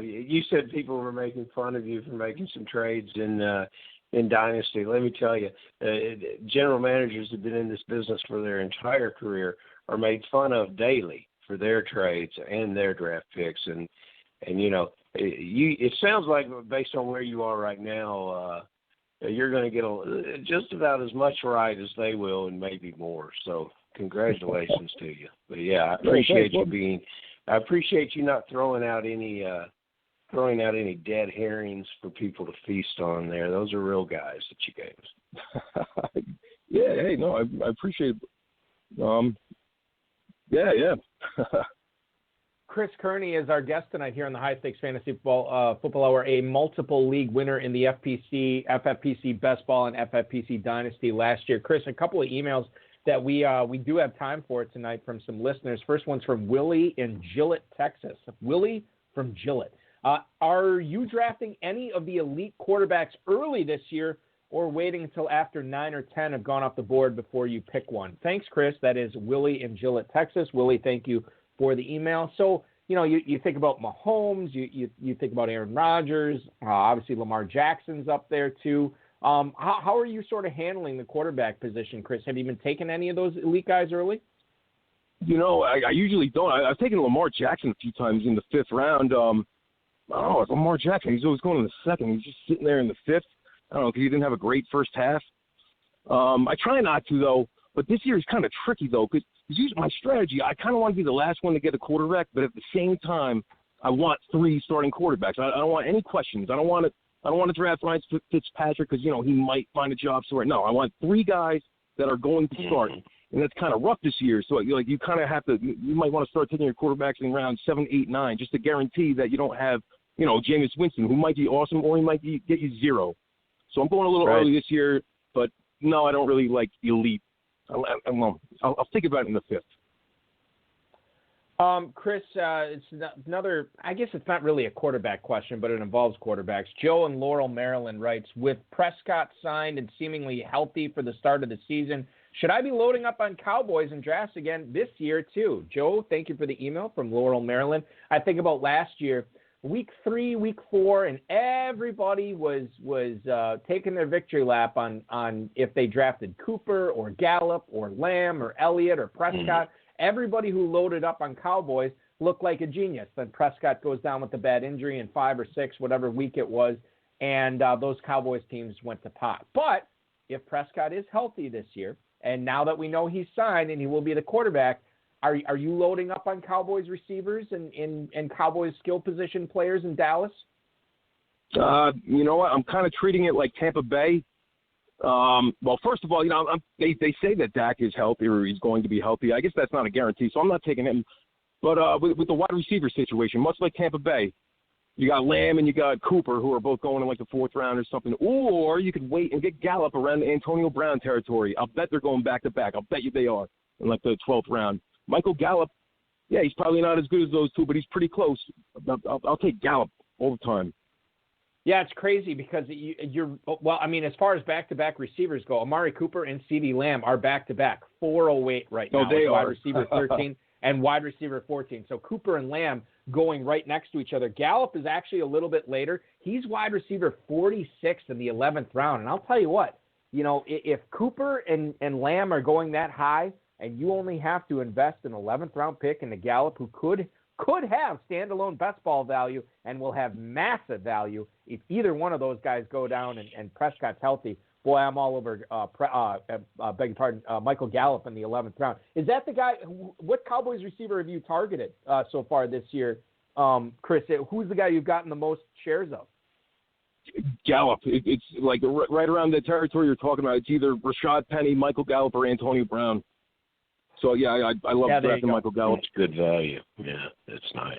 you said people were making fun of you for making some trades in Dynasty. Let me tell you, general managers who've been in this business for their entire career are made fun of daily for their trades and their draft picks, and it sounds like based on where you are right now, you're going to get just about as much right as they will, and maybe more. So, congratulations to you. But yeah, I appreciate you not throwing out any dead herrings for people to feast on there. Those are real guys that you gave us. Yeah, hey, no, I appreciate it. Yeah. Chris Kearney is our guest tonight here on the High Stakes Fantasy Football Hour, a multiple league winner in the FFPC Best Ball and FFPC Dynasty last year. Chris, a couple of emails that we do have time for tonight from some listeners. First one's from Willie in Gillette, Texas. Willie from Gillette. Are you drafting any of the elite quarterbacks early this year, or waiting until after 9 or 10 have gone off the board before you pick one? Thanks, Chris. That is Willie in Gillette, Texas. Willie, thank you for the email. So, you think about Mahomes, you think about Aaron Rodgers, obviously Lamar Jackson's up there too. How are you sort of handling the quarterback position, Chris? Have you been taking any of those elite guys early? I usually don't. I've taken Lamar Jackson a few times in the 5th round. It's Lamar Jackson. He's always going in the 2nd. He's just sitting there in the 5th. I don't know, because he didn't have a great first half. I try not to, though. But this year is kind of tricky, though, because using my strategy, I kind of want to be the last one to get a quarterback, but at the same time, I want 3 starting quarterbacks. I don't want any questions. I don't want to draft Ryan Fitzpatrick because, he might find a job somewhere. No, I want 3 guys that are going to start, and that's kind of rough this year. So, you kind of have to – you might want to start taking your quarterbacks in round 7, 8, 9 just to guarantee that you don't have, Jameis Winston, who might be awesome or he might get you 0. So I'm going a little early this year, but no, I don't really like elite. I'll think about it in the 5th. Chris, it's another, I guess it's not really a quarterback question, but it involves quarterbacks. Joe in Laurel, Maryland writes, with Prescott signed and seemingly healthy for the start of the season, should I be loading up on Cowboys and drafts again this year too? Joe, thank you for the email from Laurel, Maryland. I think about last year, week 3, week 4, and everybody was taking their victory lap on if they drafted Cooper or Gallup or Lamb or Elliott or Prescott. Everybody who loaded up on Cowboys looked like a genius. Then Prescott goes down with a bad injury in 5 or 6, whatever week it was, and those Cowboys teams went to pot. But if Prescott is healthy this year, and now that we know he's signed and he will be the quarterback, are you loading up on Cowboys receivers and Cowboys skill position players in Dallas? You know what? I'm kind of treating it like Tampa Bay. Well, first of all, they say that Dak is healthy or he's going to be healthy. I guess that's not a guarantee, so I'm not taking him. But with the wide receiver situation, much like Tampa Bay, you got Lamb and you got Cooper, who are both going in like the 4th round or something. Or you could wait and get Gallup around the Antonio Brown territory. I'll bet they're going back to back. I'll bet you they are in like the 12th round. Michael Gallup, yeah, he's probably not as good as those two, but he's pretty close. I'll take Gallup all the time. Yeah, it's crazy because as far as back-to-back receivers go, Amari Cooper and CeeDee Lamb are back-to-back, 408 right now. Oh, they are. Wide receiver 13 and wide receiver 14. So Cooper and Lamb going right next to each other. Gallup is actually a little bit later. He's wide receiver 46 in the 11th round. And I'll tell you what, if Cooper and Lamb are going that high, and you only have to invest an 11th round pick in a Gallup who could have standalone best ball value and will have massive value if either one of those guys go down and Prescott's healthy. Boy, I'm all over Michael Gallup in the 11th round. Is that the guy? What Cowboys receiver have you targeted so far this year, Chris? Who's the guy you've gotten the most shares of? Gallup. It's like right around the territory you're talking about. It's either Rashad Penny, Michael Gallup, or Antonio Brown. So, yeah, I love drafting Michael Gallup. It's good value. Yeah, that's nice.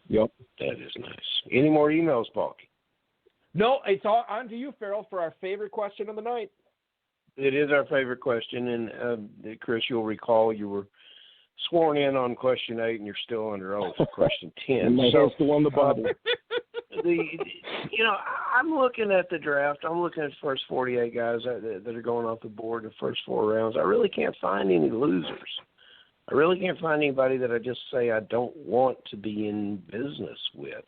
Yep. That is nice. Any more emails, Balky? No, it's all on to you, Farrell, for our favorite question of the night. It is our favorite question, and Chris, you'll recall you were sworn in on question 8, and you're still under oath for question 10. And my so still on the Bible. I'm looking at the draft. I'm looking at the first 48 guys that are going off the board in the first 4 rounds. I really can't find any losers. I really can't find anybody that I just say I don't want to be in business with.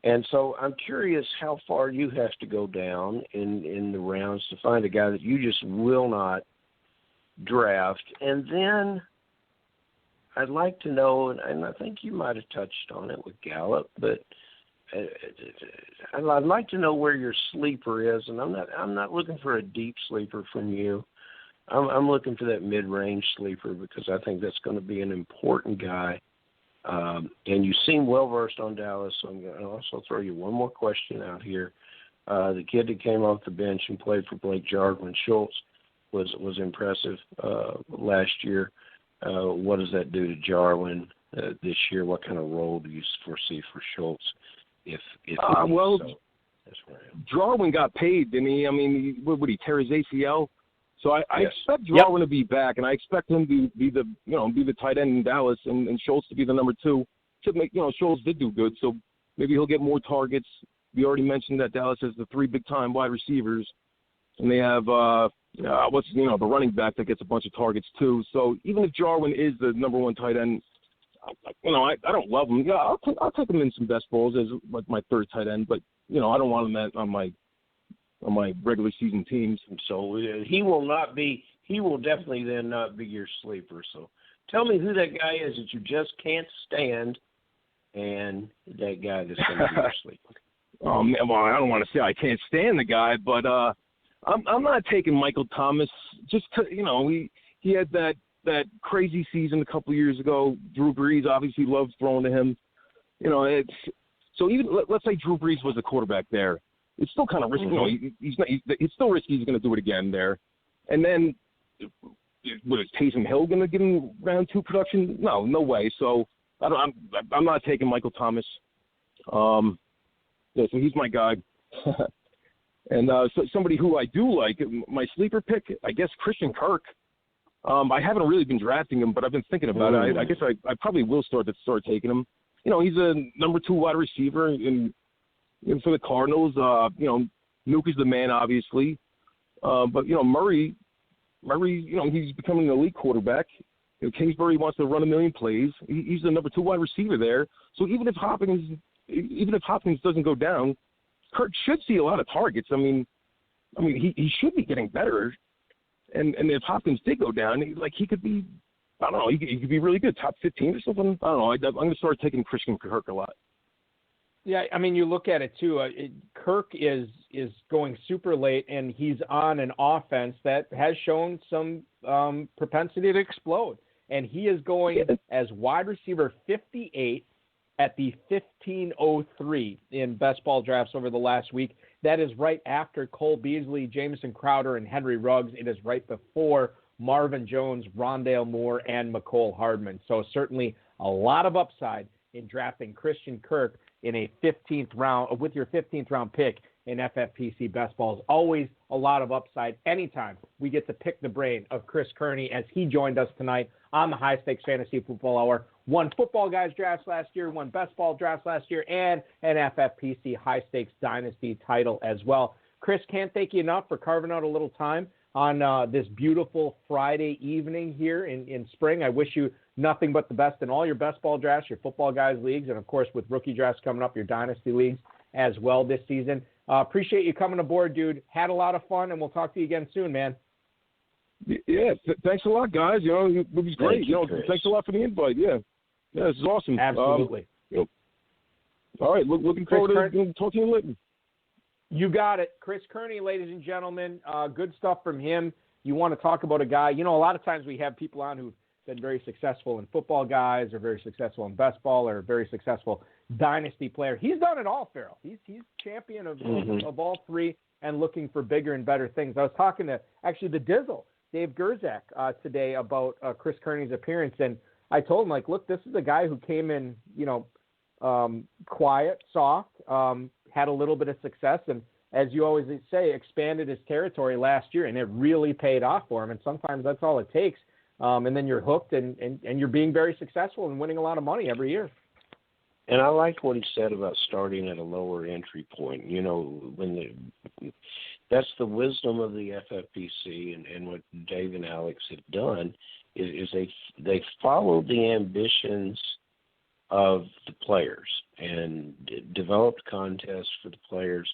And so I'm curious how far you have to go down in the rounds to find a guy that you just will not draft. And then I'd like to know, and I think you might have touched on it with Gallup, but I'd like to know where your sleeper is. And I'm not looking for a deep sleeper from you. I'm looking for that mid-range sleeper because I think that's going to be an important guy. And you seem well-versed on Dallas, so I'm going to also throw you one more question out here. The kid that came off the bench and played for Blake Jarwin, Schultz, was impressive last year. What does that do to Jarwin this year? What kind of role do you foresee for Schultz? Jarwin got paid, didn't he? I mean, would he tear his ACL? So I expect Jarwin to be back, and I expect him to be the tight end in Dallas, and Schultz to be the number 2. To make Schultz did do good, so maybe he'll get more targets. We already mentioned that Dallas has the 3 big-time wide receivers, and they have the running back that gets a bunch of targets too. So even if Jarwin is the number 1 tight end, I don't love him. Yeah, I'll take him in some best balls as like my 3rd tight end, but I don't want him on my regular season teams. And so he will definitely then not be your sleeper. So tell me who that guy is that you just can't stand, and that guy that's going to be your sleeper. Well, I don't want to say I can't stand the guy, but I'm not taking Michael Thomas. Just to, he had that crazy season a couple of years ago. Drew Brees obviously loved throwing to him. So even let's say Drew Brees was the quarterback there. It's still kind of risky. It's still risky. He's going to do it again there. And then, was Taysom Hill going to give him round 2 production? No way. So I'm not taking Michael Thomas. So he's my guy. And so somebody who I do like, my sleeper pick, I guess Christian Kirk. I haven't really been drafting him, but I've been thinking about it. I guess I probably will start taking him. He's a number 2 wide receiver and for the Cardinals. Nuke is the man, obviously. But Murray, he's becoming an elite quarterback. Kingsbury wants to run a million plays. He's the number 2 wide receiver there. So even if Hopkins doesn't go down, Kirk should see a lot of targets. I mean, he should be getting better. And if Hopkins did go down, he could be, I don't know, he could be really good, top 15 or something. I don't know. I'm going to start taking Christian Kirk a lot. Yeah, I mean, you look at it too. Kirk is going super late, and he's on an offense that has shown some propensity to explode. And he is going as wide receiver 58 at the 1503 in best ball drafts over the last week. That is right after Cole Beasley, Jamison Crowder, and Henry Ruggs. It is right before Marvin Jones, Rondale Moore, and McCole Hardman. So certainly a lot of upside in drafting Christian Kirk in a 15th round, with your 15th round pick in FFPC best balls. Always a lot of upside anytime we get to pick the brain of Chris Kearney as he joined us tonight on the High Stakes Fantasy Football Hour. Won Football Guys drafts last year, won best ball drafts last year, and an FFPC High Stakes Dynasty title as well. Chris, can't thank you enough for carving out a little time on this beautiful Friday evening here in spring. I wish you nothing but the best in all your best ball drafts, your Football Guys leagues, and of course with rookie drafts coming up, your Dynasty leagues as well this season. Appreciate you coming aboard, dude. Had a lot of fun, and we'll talk to you again soon, man. Yeah, thanks a lot, guys. It was great. Thanks a lot for the invite. Yeah, this is awesome. Absolutely. All right, looking forward to talking to you later. You got it. Chris Kearney, ladies and gentlemen. Good stuff from him. You want to talk about a guy, a lot of times we have people on who've been very successful in Football Guys or very successful in best ball or very successful Dynasty player. He's done it all, Farrell. He's champion of all three and looking for bigger and better things. I was talking to actually the Dizzle, Dave Gerzak, today about Chris Kearney's appearance, and I told him, look, this is a guy who came in, quiet, soft, had a little bit of success, and as you always say, expanded his territory last year, and it really paid off for him. And sometimes that's all it takes, and then you're hooked, and you're being very successful and winning a lot of money every year. And I liked what he said about starting at a lower entry point. You know, that's the wisdom of the FFPC, and what Dave and Alex have done is they followed the ambitions of the players and developed contests for the players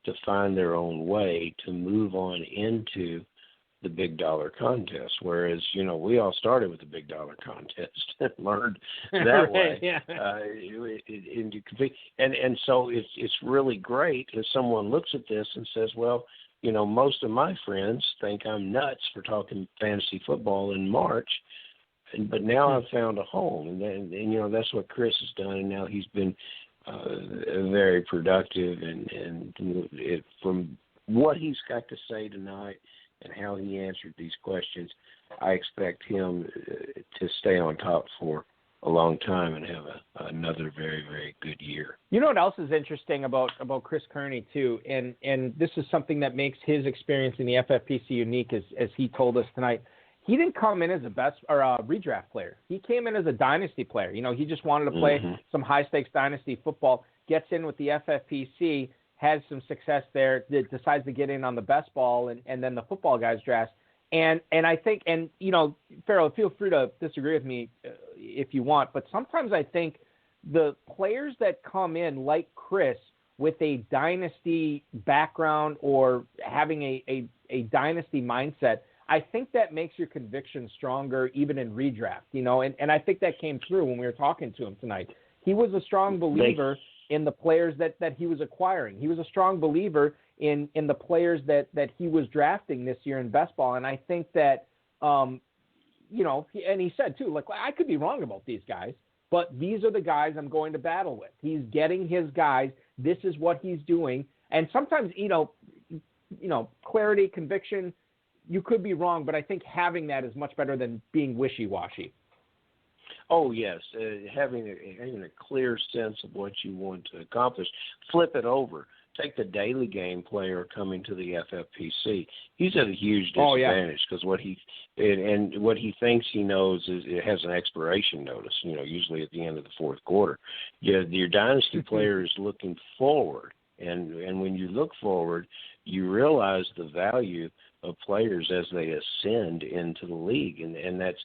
to find their own way to move on into the big dollar contest. Whereas, you know, we all started with the big dollar contest and learned that way. Yeah. And so it's really great if someone looks at this and says, well, you know, most of my friends think I'm nuts for talking fantasy football in March, but now I've found a home, and you know, that's what Chris has done, and now he's been very productive, and from what he's got to say tonight and how he answered these questions, I expect him to stay on top for a long time and have another very, very good year. You know what else is interesting about Chris Kearney too, and this is something that makes his experience in the FFPC unique, as he told us tonight. He didn't come in as a best or a redraft player. He came in as a dynasty player. You know, he just wanted to play some high stakes dynasty football. Gets in with the FFPC, has some success there. Decides to get in on the best ball and then the football guys draft. And I think, and you know, Farrell, feel free to disagree with me if you want, but sometimes I think the players that come in like Chris with a dynasty background or having a dynasty mindset, I think that makes your conviction stronger even in redraft, you know, and I think that came through when we were talking to him tonight. He was a strong believer in the players that he was acquiring. He was a strong believer in the players that he was drafting this year in best ball. And I think that, you know, and he said too, like, I could be wrong about these guys, but these are the guys I'm going to battle with. He's getting his guys. This is what he's doing. And sometimes, you know, clarity, conviction, you could be wrong, but I think having that is much better than being wishy-washy. Oh, yes, having a clear sense of what you want to accomplish. Flip it over. Take the daily game player coming to the FFPC. He's at a huge disadvantage because what he thinks he knows is it has an expiration notice, you know, usually at the end of the fourth quarter. Your dynasty player is looking forward, and when you look forward, you realize the value of players as they ascend into the league. And that's,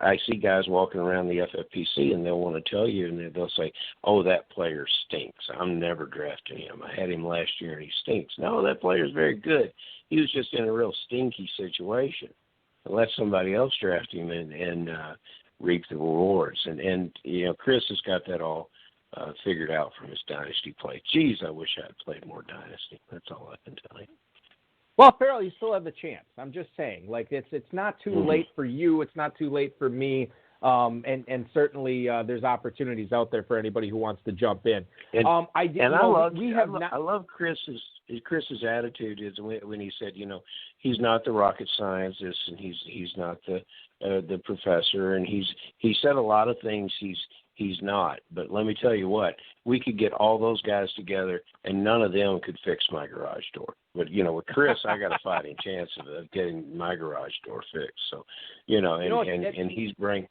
I see guys walking around the FFPC and they'll want to tell you, and they'll say, oh, that player stinks. I'm never drafting him. I had him last year and he stinks. No, that player is very good. He was just in a real stinky situation. Let somebody else draft him and reap the rewards. And you know, Chris has got that all figured out from his dynasty play. Geez, I wish I had played more dynasty. That's all I can tell you. Well, Farrell, you still have the chance. I'm just saying, like, it's not too late for you. It's not too late for me. And certainly there's opportunities out there for anybody who wants to jump in. I love Chris's attitude is when he said, you know, he's not the rocket scientist and he's not the professor, and he said a lot of things he's not. But let me tell you what, we could get all those guys together and none of them could fix my garage door. But, you know, with Chris, I got a fighting chance of getting my garage door fixed. So, you know, and he's bringing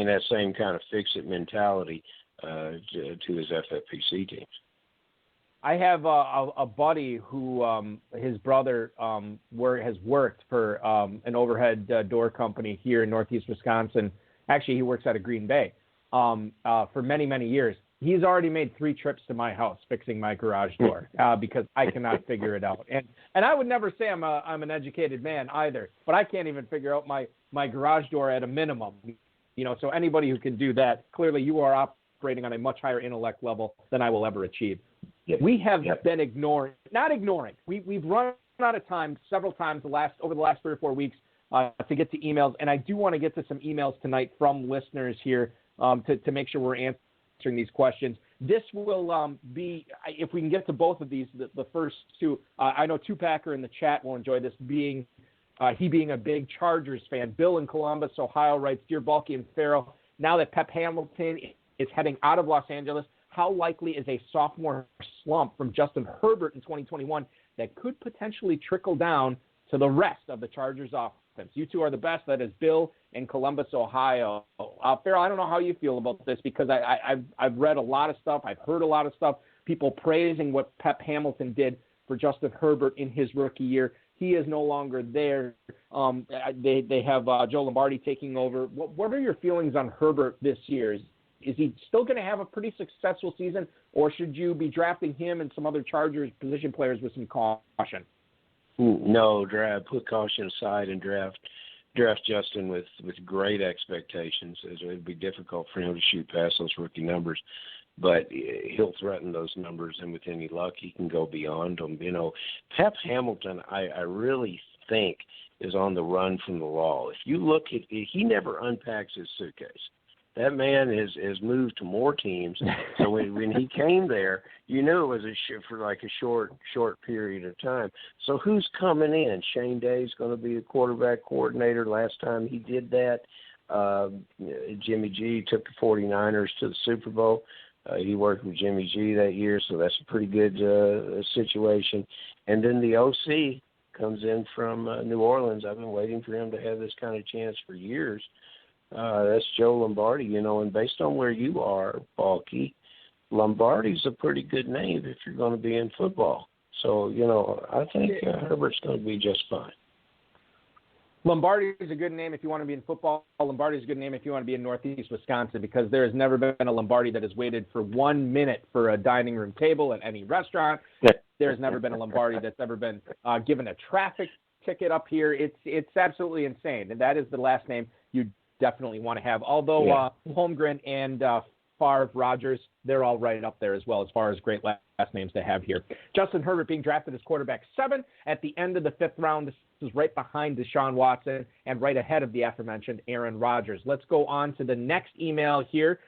that same kind of fix-it mentality to his FFPC teams. I have a buddy who his brother has worked for an overhead door company here in Northeast Wisconsin. Actually, he works out of Green Bay for many, many years. He's already made 3 trips to my house fixing my garage door because I cannot figure it out. And I would never say I'm an educated man either, but I can't even figure out my garage door at a minimum. You know, so anybody who can do that, clearly you are operating on a much higher intellect level than I will ever achieve. Yep. We have been not ignoring. We've run out of time several times over the last 3 or 4 weeks to get to emails, and I do want to get to some emails tonight from listeners here to make sure we're answering these questions. This will be, if we can get to both of these, the first two. I know Tupacker in the chat will enjoy this, being a big Chargers fan. Bill in Columbus, Ohio writes, Dear Balky and Farrell, now that Pep Hamilton is heading out of Los Angeles, how likely is a sophomore slump from Justin Herbert in 2021 that could potentially trickle down to the rest of the Chargers offense? offense. You two are the best. That is Bill in Columbus, Ohio. Farrell, I don't know how you feel about this because I've read a lot of stuff. I've heard a lot of stuff. People praising what Pep Hamilton did for Justin Herbert in his rookie year. He is no longer there. They have Joe Lombardi taking over. What are your feelings on Herbert this year? Is he still going to have a pretty successful season, or should you be drafting him and some other Chargers position players with some caution? No, put caution aside and draft Justin with great expectations. It would be difficult for him to shoot past those rookie numbers, but he'll threaten those numbers, and with any luck, he can go beyond them. Pep Hamilton, I really think, is on the run from the law. If you look at it, he never unpacks his suitcase. That man has moved to more teams. So when he came there, you knew it was for like a short period of time. So who's coming in? Shane Day's going to be the quarterback coordinator. Last time he did that, Jimmy G took the 49ers to the Super Bowl. He worked with Jimmy G that year, so that's a pretty good situation. And then the OC comes in from New Orleans. I've been waiting for him to have this kind of chance for years. That's Joe Lombardi, and based on where you are, Balky, Lombardi's a pretty good name if you're going to be in football. So, I think Herbert's going to be just fine. Lombardi is a good name if you want to be in football. Lombardi is a good name if you want to be in Northeast Wisconsin, because there has never been a Lombardi that has waited for 1 minute for a dining room table at any restaurant. There's never been a Lombardi that's ever been given a traffic ticket up here. It's absolutely insane, and that is the last name you definitely want to have. Although Holmgren and Favre, Rodgers, they're all right up there as well as far as great last names to have here. Justin Herbert being drafted as quarterback 7 at the end of the 5th round. This is right behind Deshaun Watson and right ahead of the aforementioned Aaron Rodgers. Let's go on to the next email here.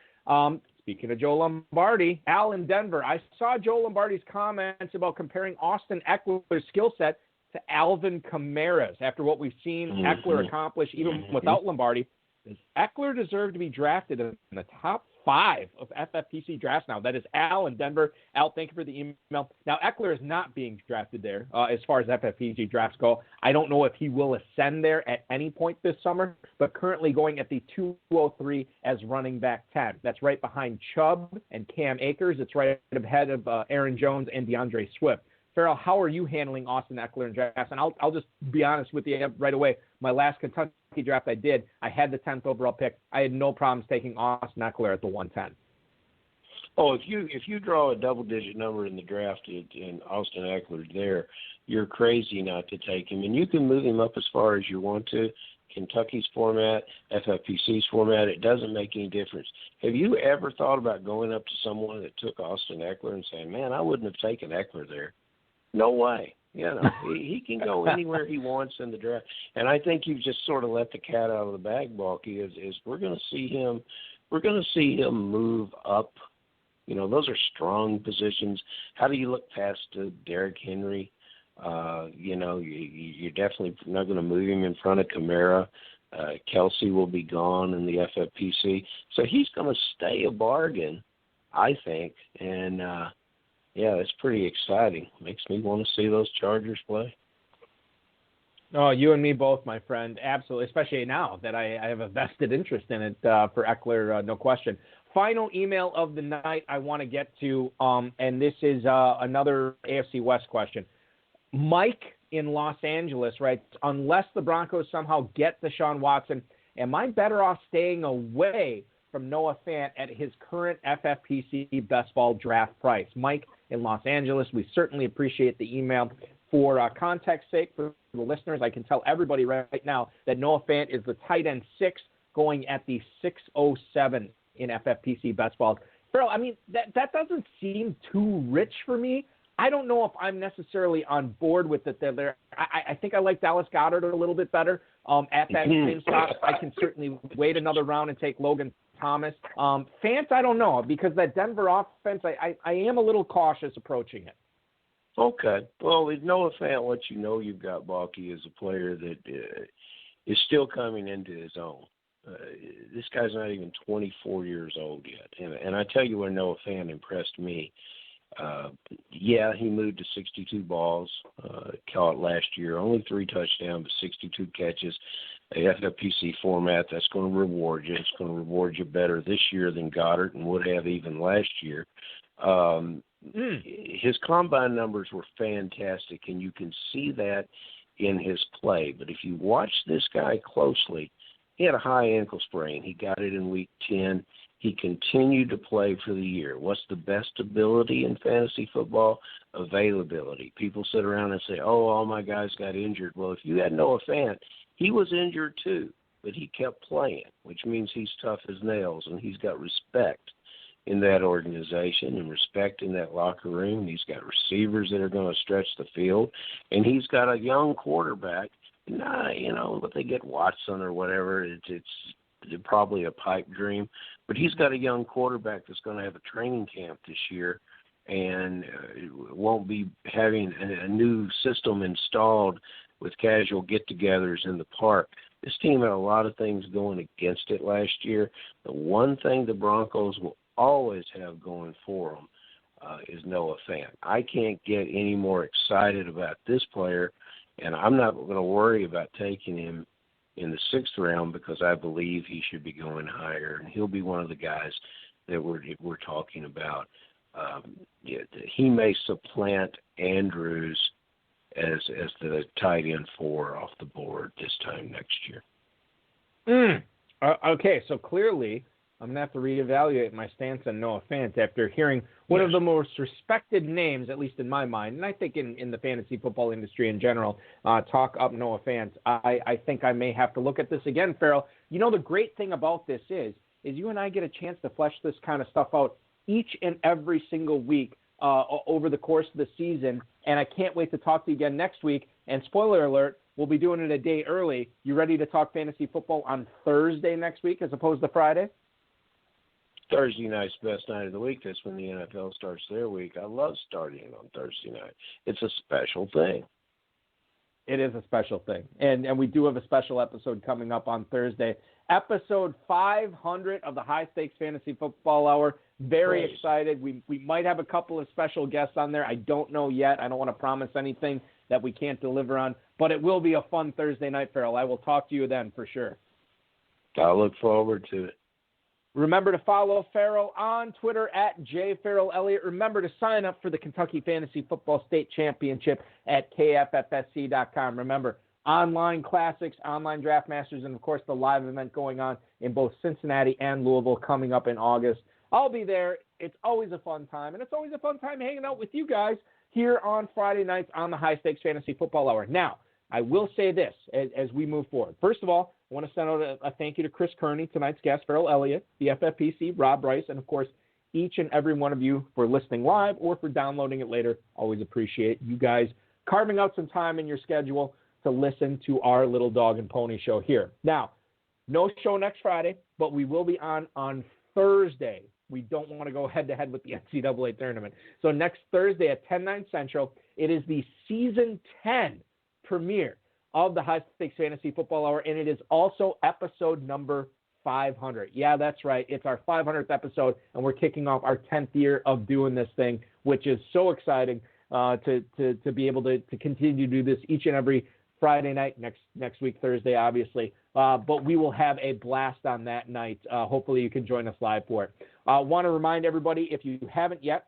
Speaking of Joe Lombardi, Al in Denver. I saw Joe Lombardi's comments about comparing Austin Eckler's skill set to Alvin Kamara's. After what we've seen Eckler accomplish even without Lombardi, does Eckler deserve to be drafted in the top 5 of FFPC drafts now? That is Al in Denver. Al, thank you for the email. Now, Eckler is not being drafted there as far as FFPC drafts go. I don't know if he will ascend there at any point this summer, but currently going at the 203 as running back 10. That's right behind Chubb and Cam Akers. It's right ahead of Aaron Jones and DeAndre Swift. Farrell, how are you handling Austin Eckler in drafts? And I'll just be honest with you right away. My last Kentucky draft I did, I had the 10th overall pick. I had no problems taking Austin Eckler at the 110. Oh, if you draw a double-digit number in the draft and Austin Eckler's there, you're crazy not to take him. And you can move him up as far as you want to. Kentucky's format, FFPC's format, it doesn't make any difference. Have you ever thought about going up to someone that took Austin Eckler and saying, man, I wouldn't have taken Eckler there? No way. He can go anywhere he wants in the draft. And I think you've just sort of let the cat out of the bag, Balky, is we're going to see him move up. Those are strong positions. How do you look past Derrick Henry? You're definitely not going to move him in front of Kamara. Kelsey will be gone in the FFPC. So he's going to stay a bargain, I think. And, it's pretty exciting. Makes me want to see those Chargers play. Oh, you and me both, my friend. Absolutely, especially now that I have a vested interest in it for Eckler, no question. Final email of the night I want to get to, and this is another AFC West question. Mike in Los Angeles writes, unless the Broncos somehow get Deshaun Watson, am I better off staying away from Noah Fant at his current FFPC best ball draft price? Mike in Los Angeles, we certainly appreciate the email. For context sake, for the listeners, I can tell everybody right now that Noah Fant is the tight end 6 going at the 607 in FFPC best balls. Farrell, I mean, that doesn't seem too rich for me. I don't know if I'm necessarily on board with it there. I think I like Dallas Goedert a little bit better at that same spot. I can certainly wait another round and take Logan Thomas. Fant, I don't know, because that Denver offense, I am a little cautious approaching it. Okay. Well, with Noah Fant, what you've got, Balky, is a player that is still coming into his own. This guy's not even 24 years old yet. And I tell you where Noah Fant impressed me Yeah, he moved to 62 balls, caught last year, only 3 touchdowns, but 62 catches. A FFPC format, that's going to reward you. It's going to reward you better this year than Goddard and would have even last year. His combine numbers were fantastic, and you can see that in his play. But if you watch this guy closely, he had a high ankle sprain. He got it in week 10. He continued to play for the year. What's the best ability in fantasy football? Availability. People sit around and say, oh, all my guys got injured. Well, if you had Noah Fant, he was injured too, but he kept playing, which means he's tough as nails, and he's got respect in that organization and respect in that locker room. He's got receivers that are going to stretch the field, and he's got a young quarterback. But they get Watson or whatever, it's probably a pipe dream. But he's got a young quarterback that's going to have a training camp this year and won't be having a new system installed with casual get-togethers in the park. This team had a lot of things going against it last year. The one thing the Broncos will always have going for them is Noah Fant. I can't get any more excited about this player, and I'm not going to worry about taking him in the 6th round because I believe he should be going higher, and he'll be one of the guys that we're talking about. He may supplant Andrews as the tight end 4 off the board this time next year. Okay, so clearly I'm going to have to reevaluate my stance on Noah Fant after hearing one of the most respected names, at least in my mind, and I think in the fantasy football industry in general, talk up Noah Fant. I think I may have to look at this again, Farrell. You know, the great thing about this is you and I get a chance to flesh this kind of stuff out each and every single week over the course of the season, and I can't wait to talk to you again next week. And spoiler alert, we'll be doing it a day early. You ready to talk fantasy football on Thursday next week as opposed to Friday? Thursday night's best night of the week. That's when the NFL starts their week. I love starting on Thursday night. It's a special thing. It is a special thing. And we do have a special episode coming up on Thursday. Episode 500 of the High Stakes Fantasy Football Hour. Very excited. We might have a couple of special guests on there. I don't know yet. I don't want to promise anything that we can't deliver on. But it will be a fun Thursday night, Farrell. I will talk to you then for sure. I look forward to it. Remember to follow Farrell on Twitter at JFarrellElliott. Remember to sign up for the Kentucky Fantasy Football State Championship at KFFSC.com. Remember, online classics, online draft masters, and, of course, the live event going on in both Cincinnati and Louisville coming up in August. I'll be there. It's always a fun time, and it's always a fun time hanging out with you guys here on Friday nights on the High Stakes Fantasy Football Hour. Now, I will say this as we move forward. First of all, I want to send out a thank you to Chris Kearney, tonight's guest, Farrell Elliott, the FFPC, Rob Rice, and, of course, each and every one of you for listening live or for downloading it later. Always appreciate you guys carving out some time in your schedule to listen to our Little Dog and Pony show here. Now, no show next Friday, but we will be on Thursday. We don't want to go head-to-head with the NCAA tournament. So next Thursday at 10/9 Central, it is the Season 10 premiere of the High Stakes Fantasy Football Hour, and it is also episode number 500. Yeah, that's right. It's our 500th episode, and we're kicking off our 10th year of doing this thing, which is so exciting to be able to continue to do this each and every Friday night, next week, Thursday, obviously. But we will have a blast on that night. Hopefully you can join us live for it. I want to remind everybody, if you haven't yet,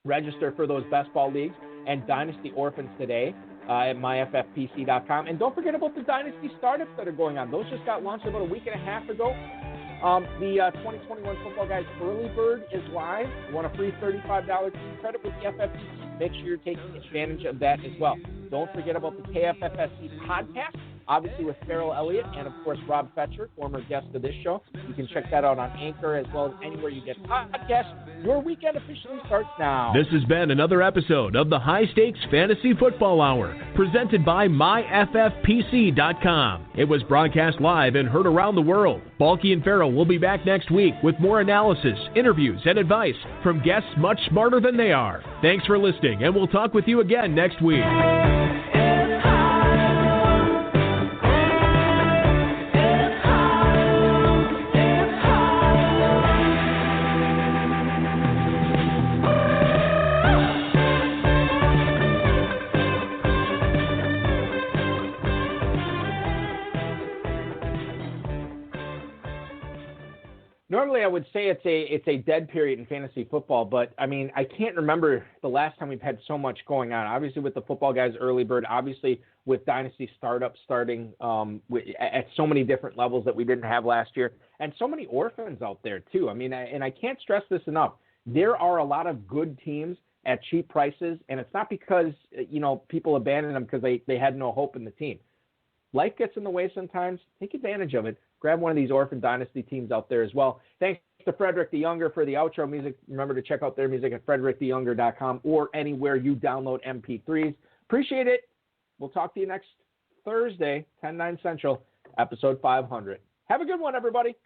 register for those best ball leagues and Dynasty Orphans today at myffpc.com. And don't forget about the Dynasty startups that are going on. Those just got launched about a week and a half ago. The 2021 Football Guys Early Bird is live. You want a free $35 team credit with the FFPC. Make sure you're taking advantage of that as well. Don't forget about the KFFSC podcast, obviously with Farrell Elliott and, of course, Rob Fetcher, former guest of this show. You can check that out on Anchor as well as anywhere you get podcasts. Your weekend officially starts now. This has been another episode of the High Stakes Fantasy Football Hour, presented by myffpc.com. It was broadcast live and heard around the world. Balky and Farrell will be back next week with more analysis, interviews, and advice from guests much smarter than they are. Thanks for listening, and we'll talk with you again next week. Normally, I would say it's a dead period in fantasy football, but I mean, I can't remember the last time we've had so much going on. Obviously, with the Football Guys early bird, obviously with Dynasty startups starting at so many different levels that we didn't have last year, and so many orphans out there too. I mean, I can't stress this enough. There are a lot of good teams at cheap prices, and it's not because people abandon them because they had no hope in the team. Life gets in the way sometimes. Take advantage of it. Grab one of these orphan dynasty teams out there as well. Thanks to Frederick the Younger for the outro music. Remember to check out their music at fredericktheyounger.com or anywhere you download MP3s. Appreciate it. We'll talk to you next Thursday, 10/9 Central, episode 500. Have a good one, everybody.